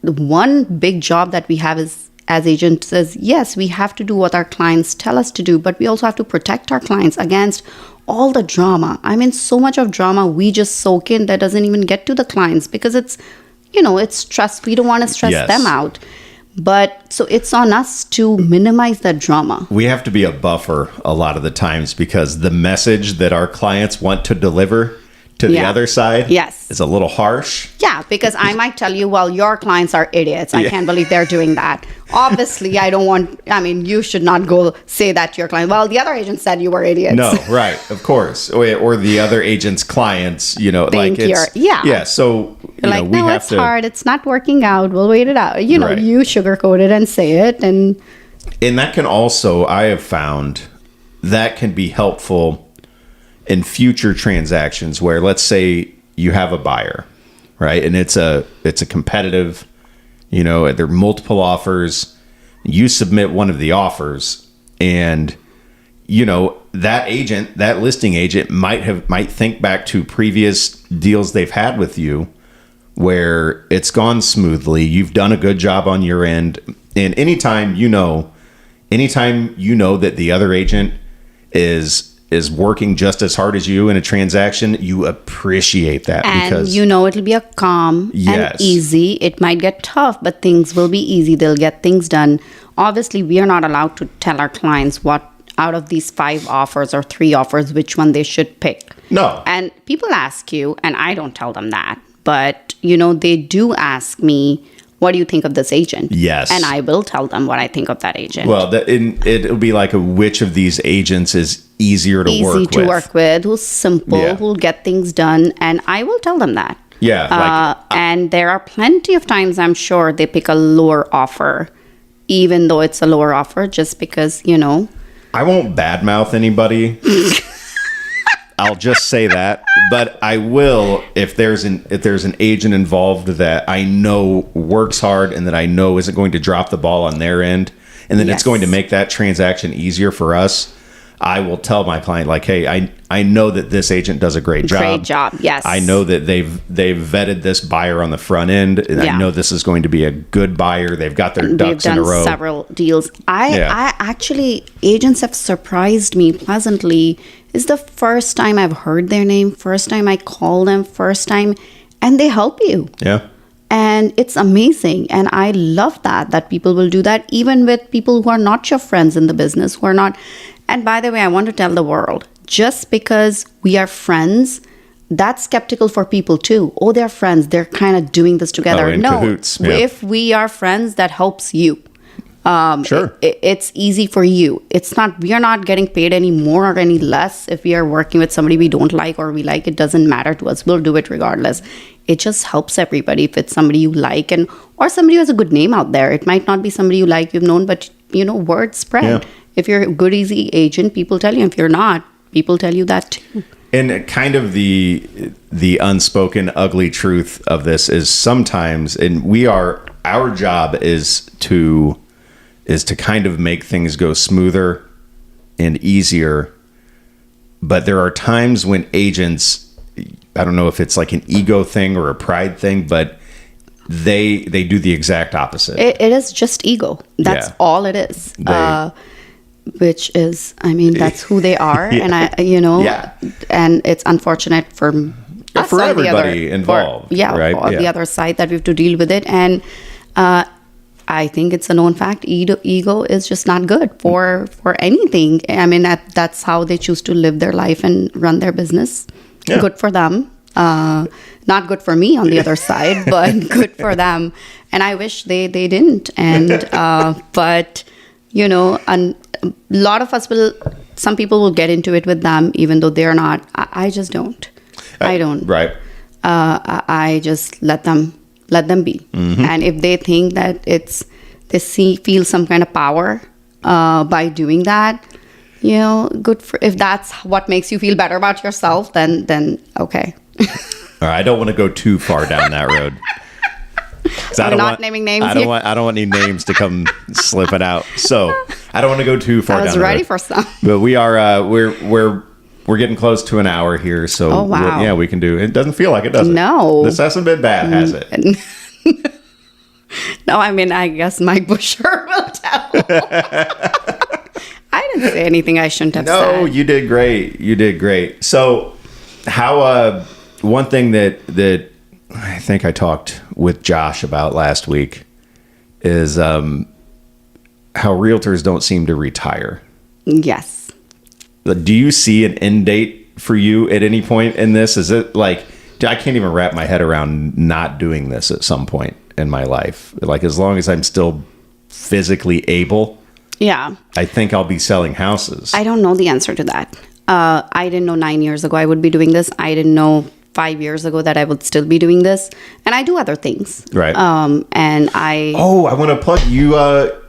one big job that we have is, as agents, is yes, we have to do what our clients tell us to do, but we also have to protect our clients against all the drama. I mean, so much of drama we just soak in that doesn't even get to the clients because it's stress. We don't want to stress them out. But so it's on us to minimize that drama. We have to be a buffer a lot of the times because the message that our clients want to deliver to the other side is a little harsh. Yeah, because I might tell you, well, your clients are idiots. I can't believe they're doing that. Obviously, you should not go say that to your client. Well, the other agent said you were idiots. No, right, of course. Or the other agent's clients, think Yeah, so, we have it's hard. It's not working out. We'll wait it out. You sugarcoat it and say it. And that can also, I have found, that can be helpful in future transactions where, let's say you have a buyer, right? And it's a competitive, there are multiple offers. You submit one of the offers and, that listing agent might think back to previous deals they've had with you where it's gone smoothly. You've done a good job on your end. And anytime you know that the other agent is working just as hard as you in a transaction, you appreciate that. And because it'll be a calm and easy. It might get tough, but things will be easy. They'll get things done. Obviously, we are not allowed to tell our clients what out of these 5 offers or 3 offers, which one they should pick. No. And people ask you, and I don't tell them that, but, they do ask me, what do you think of this agent? Yes. And I will tell them what I think of that agent. Well, it'll be like which of these agents is easier to work with. Who's simple, who'll get things done. And I will tell them that. Yeah. And there are plenty of times, I'm sure, they pick a lower offer, even though it's a lower offer, just because, I won't badmouth anybody. I'll just say that, but I will if there's an agent involved that I know works hard and that I know isn't going to drop the ball on their end, and then it's going to make that transaction easier for us. I will tell my client, like, hey, I know that this agent does a great job. Great job, yes. I know that they've vetted this buyer on the front end, and I know this is going to be a good buyer. They've got their ducks in a row. They've done several deals. I actually, agents have surprised me pleasantly. It's the first time I've heard their name, first time I call them, and they help you. Yeah. And it's amazing. And I love that people will do that, even with people who are not your friends in the business, who are not. And by the way, I want to tell the world, just because we are friends, that's skeptical for people too. Oh, they're friends. They're kind of doing this together. In cahoots. Yeah. If we are friends, that helps you. Sure. It's easy for you. We are not getting paid any more or any less if we are working with somebody we don't like or we like. It doesn't matter to us. We'll do it regardless. It just helps everybody if it's somebody you like or somebody who has a good name out there. It might not be somebody you like, you've known, but word spread. Yeah. If you're a good, easy agent, people tell you. If you're not, people tell you that too. And kind of the unspoken ugly truth of this is sometimes, and our job is to kind of make things go smoother and easier. But there are times when agents, I don't know if it's like an ego thing or a pride thing, but they do the exact opposite. It is just ego. That's all it is. Which is, I mean, that's who they are. And and it's unfortunate for us for everybody involved. The other side that we have to deal with it. And I think it's a known fact. Ego is just not good for anything. I mean, that's how they choose to live their life and run their business. Yeah. Good for them. Not good for me on the other side, but good for them. And I wish they didn't. And but a lot of us some people will get into it with them, even though they're not. I just don't. I don't. Right. I just let them be. Mm-hmm. And if they think that feel some kind of power by doing that, good for, if that's what makes you feel better about yourself, then okay. All right, I don't want to go too far down that road. I'm not naming names. I don't want any names to come slipping out. So I don't want to go too far down. I was ready for some. But we are we're getting close to an hour here. So oh, wow. We can do. It doesn't feel like it, does it? No, this hasn't been bad, has it? No, I mean, I guess Mike Busher will tell. I didn't say anything I shouldn't have said. No, you did great. So how one thing that I think I talked with Josh about last week is how realtors don't seem to retire. Yes. Do you see an end date for you at any point in this? Is it like, I can't even wrap my head around not doing this at some point in my life. Like, as long as I'm still physically able, I think I'll be selling houses. I don't know the answer to that. I didn't know 9 years ago I would be doing this. I didn't know 5 years ago that I would still be doing this. And I do other things. Right. And I want to plug you.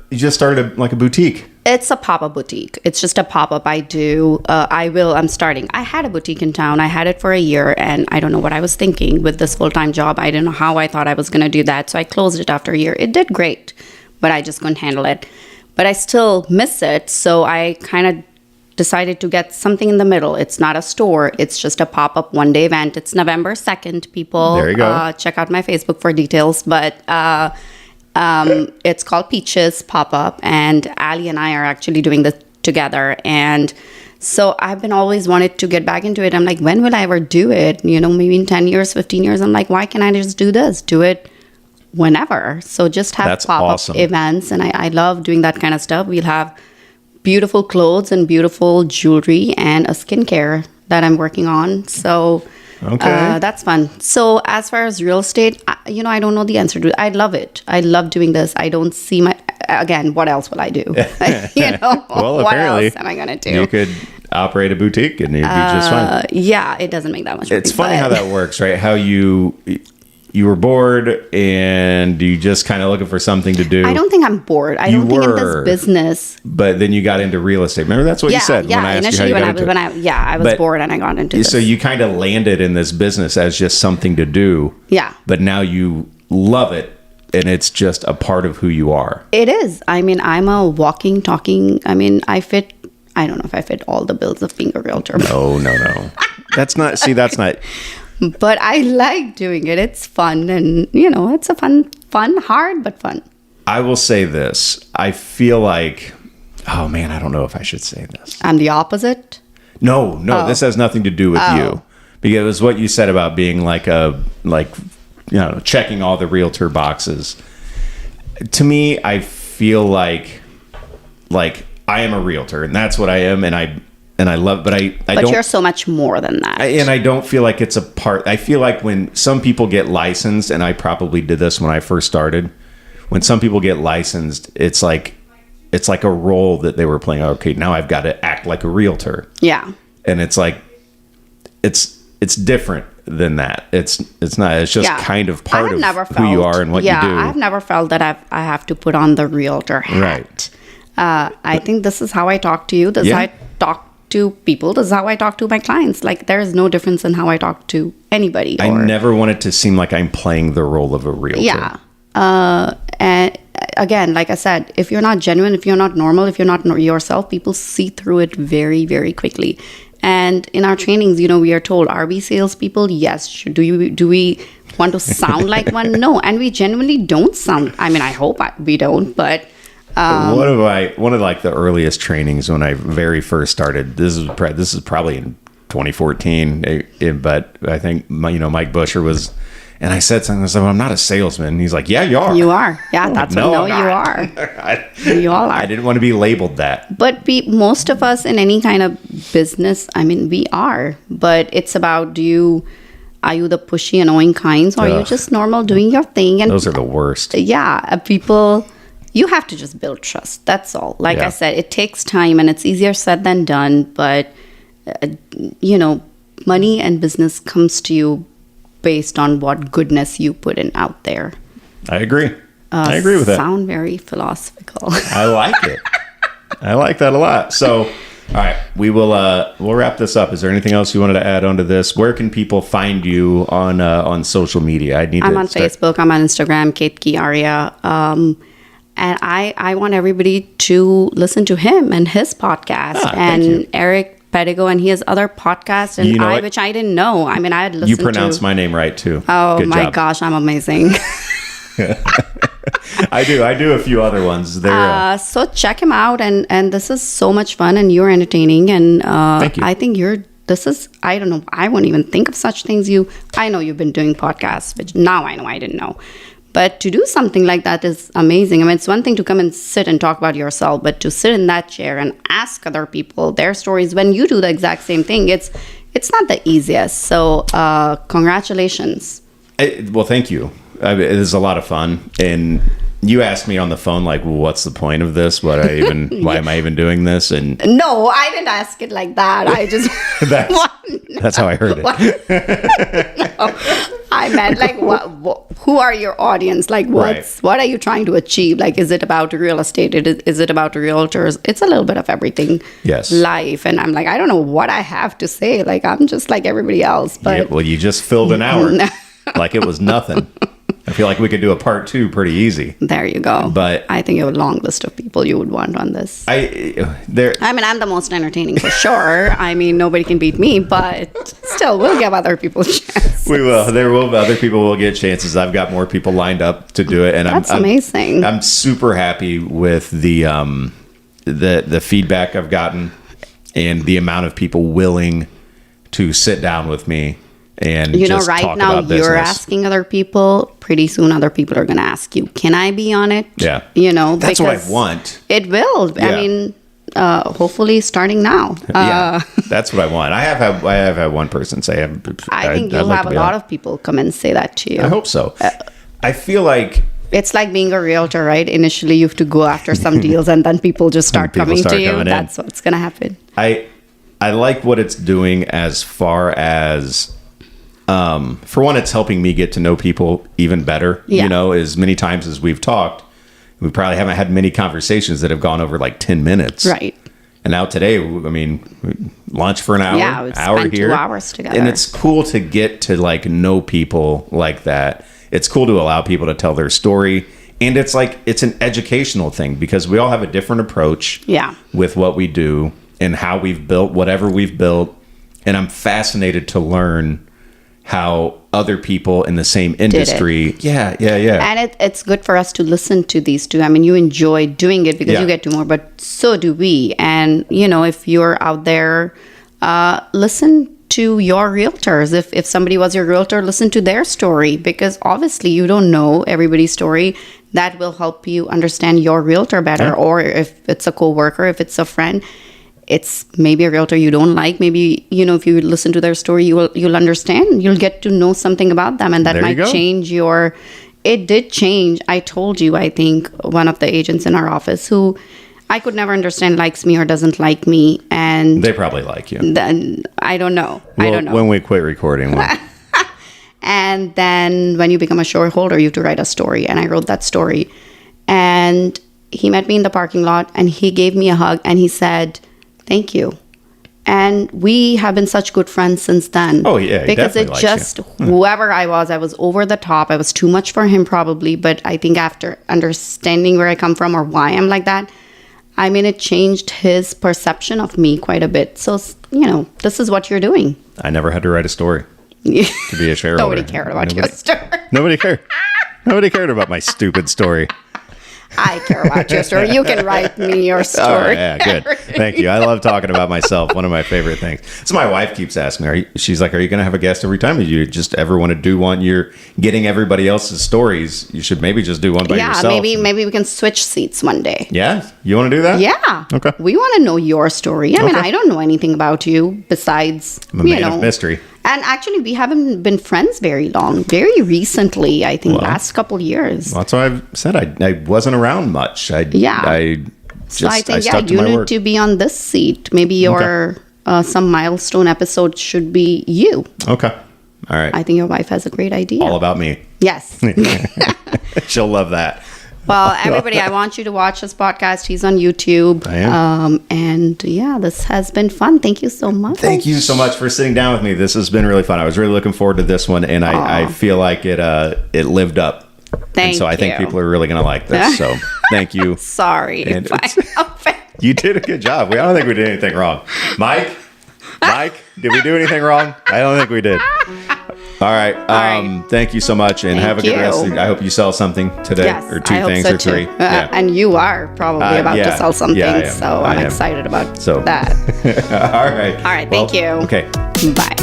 You just started a boutique. It's a pop-up boutique. It's just a pop-up I do. I'm starting. I had a boutique in town. I had it for a year, and I don't know what I was thinking with this full-time job. I didn't know how I thought I was going to do that. So I closed it after a year. It did great, but I just couldn't handle it. But I still miss it. So I kind of decided to get something in the middle. It's not a store. It's just a pop-up one-day event. It's November 2nd, people. There you go. Check out my Facebook for details. But it's called Peaches Pop-Up, and Ali and I are actually doing this together. And so I've been always wanted to get back into it. I'm like, when will I ever do it? Maybe in 10 years, 15 years. I'm like, why can't I just do this? Do it whenever. So just have pop-up events. And I love doing that kind of stuff. We'll have beautiful clothes and beautiful jewelry and a skincare that I'm working on. So that's fun. So as far as real estate, I don't know the answer to it. I love it. I love doing this. I don't see what else will I do? Well, what else am I going to do? You could operate a boutique and you'd be just fine. Yeah, it doesn't make that much money. It's funny how that works, right? How you were bored and you just kind of looking for something to do. I don't think I'm bored. I don't think in this business. But then you got into real estate. Remember, that's what you said when I asked you how you got into it. I was bored and I got into this. So you kind of landed in this business as just something to do. Yeah. But now you love it and it's just a part of who you are. It is. I mean, I'm a walking, talking. I mean, I don't know if I fit all the bills of being a realtor. No. That's not. But I like doing it. It's fun. And, it's a fun, hard, but fun. I will say this. I feel like, oh man, I don't know if I should say this. I'm the opposite? No, this has nothing to do with you. Because it was what you said about being checking all the realtor boxes. To me, I feel like I am a realtor and that's what I am. And I love, but I don't. But you're so much more than that. And I don't feel like it's a part. I feel like when some people get licensed, and I probably did this when I first started, when some people get licensed, it's like a role that they were playing. Okay, now I've got to act like a realtor. Yeah. And it's like, it's different than that. It's not. It's just kind of part of who you are and what you do. I've never felt that I have to put on the realtor hat. Right. I think this is how I talk to you. This is how I talk to people. This is how I talk to my clients. Like, there is no difference in how I talk to anybody. I never want it to seem like I'm playing the role of a realtor. Yeah. And again, like I said, if you're not genuine, if you're not normal, if you're not yourself, people see through it very, very quickly. And in our trainings, we are told, are we salespeople? Yes. Do we want to sound like one? No. And we genuinely don't sound. I mean, I hope we don't, but. One of like the earliest trainings when I very first started. This is probably in 2014, but I think Mike Busher was. And I said something. I said, well, I'm not a salesman. And he's like, yeah, you are. You are. Yeah, that's what. No, you are. You all are. I didn't want to be labeled that. But most of us in any kind of business, I mean, we are. But it's about, are you the pushy, annoying kinds, or are you just normal doing your thing? And those are the worst. Yeah, people, you have to just build trust. That's all. Like I said, it takes time, and it's easier said than done. But, money and business comes to you based on what goodness you put in out there. I agree. I agree with that. Sound very philosophical. I like it. I like that a lot. So, all right, we'll wrap this up. Is there anything else you wanted to add onto this? Where can people find you on social media? I'm on Facebook. I'm on Instagram, Ketki Arya. And I want everybody to listen to him and his podcast and Eric Pedigo, and he has other podcasts, and which I didn't know. I mean, I had listened to. You pronounce my name right too. Oh, good my gosh, I'm amazing. I do a few other ones. So check him out, and this is so much fun, and you're entertaining, and thank you. I think I don't know, I wouldn't even think of such things. I know you've been doing podcasts, which now I know I didn't know. But to do something like that is amazing. I mean, it's one thing to come and sit and talk about yourself, but to sit in that chair and ask other people their stories when you do the exact same thing, it's not the easiest. So congratulations. Well, thank you. It is a lot of fun. And you asked me on the phone, like, well, what's the point of this? Why am I even doing this? And no, I didn't ask it like that. I just that's how I heard it. No, I meant like, who are your audience? Like, what are you trying to achieve? Like, is it about real estate? Is it about realtors? It's a little bit of everything. Yes. Life. And I'm like, I don't know what I have to say. Like, I'm just like everybody else. But well, you just filled an hour like it was nothing. I feel like we could do a part 2 pretty easy. There you go. But I think you have a long list of people you would want on this. I mean, I'm the most entertaining for sure. I mean, nobody can beat me, but still, we'll give other people chances. We will. Other people will get chances. I've got more people lined up to do it, and that's amazing. I'm super happy with the feedback I've gotten and the amount of people willing to sit down with me. And just right talk now about business. You're asking other people. Pretty soon, other people are going to ask you, "Can I be on it?" Yeah, that's what I want. It will. Yeah. I mean, hopefully, starting now. Yeah, that's what I want. I have had one person say, "I think you'll have a lot of people come and say that to you." I hope so. I feel like it's like being a realtor, right? Initially, you have to go after some deals, and then people just start coming to you. That's what's going to happen. I like what it's doing as far as. For one, it's helping me get to know people even better. Yeah. As many times as we've talked, we probably haven't had many conversations that have gone over like 10 minutes. Right. And now today, I mean, lunch for an hour, hour here. 2 hours together. And it's cool to get to like know people like that. It's cool to allow people to tell their story. And it's like, it's an educational thing because we all have a different approach with what we do and how we've built whatever we've built. And I'm fascinated to learn how other people in the same industry. Yeah. And it's good for us to listen to these two. I mean, you enjoy doing it because you get to more, but so do we. And, if you're out there, listen to your realtors. If somebody was your realtor, listen to their story because obviously you don't know everybody's story. That will help you understand your realtor better. Yeah. Or if it's a coworker, if it's a friend, it's maybe a realtor you don't like. Maybe, if you listen to their story, you'll understand. You'll get to know something about them. And that might change it did change. I told you, I think, one of the agents in our office who I could never understand likes me or doesn't like me. And they probably like you. Then I don't know. When we quit recording. And then when you become a shareholder, you have to write a story. And I wrote that story. And he met me in the parking lot and he gave me a hug and he said, "Thank you." And we have been such good friends since then. Oh, yeah. Because it just, whoever I was over the top. I was too much for him probably. But I think after understanding where I come from or why I'm like that, I mean, it changed his perception of me quite a bit. So, this is what you're doing. I never had to write a story to be a shareholder. Nobody cared about your story. Nobody cared. Nobody cared about my stupid story. I care about your story. You can write me your story. Oh, yeah, good. Thank you. I love talking about myself. One of my favorite things. So my wife keeps asking me, she's like, are you going to have a guest every time? If you just ever want to do one, you're getting everybody else's stories. You should maybe just do one by yourself. Yeah, maybe we can switch seats one day. Yeah? You want to do that? Yeah. Okay. We want to know your story. I mean, I don't know anything about you besides, I'm a man of mystery. And actually, we haven't been friends very long. Very recently, I think, last couple years. Well, that's why I've said I wasn't around much. I think you need to be on this seat. Maybe your some milestone episode should be you. Okay. All right. I think your wife has a great idea. All about me. Yes. She'll love that. Well, everybody, I want you to watch this podcast. He's on YouTube. I am. And yeah, this has been fun. Thank you so much. Thank you so much for sitting down with me. This has been really fun. I was really looking forward to this one, and I feel like it lived up. Thank you. So I think people are really going to like this. So thank you. Sorry if I offended. You did a good job. I don't think we did anything wrong. Mike, did we do anything wrong? I don't think we did. All right. Thank you so much, and have a good rest of the day. I hope you sell something today, yes, or two things, or three. Yeah. And you are probably about to sell something, so I'm excited about that. All right. All right. Thank you. Okay. Bye.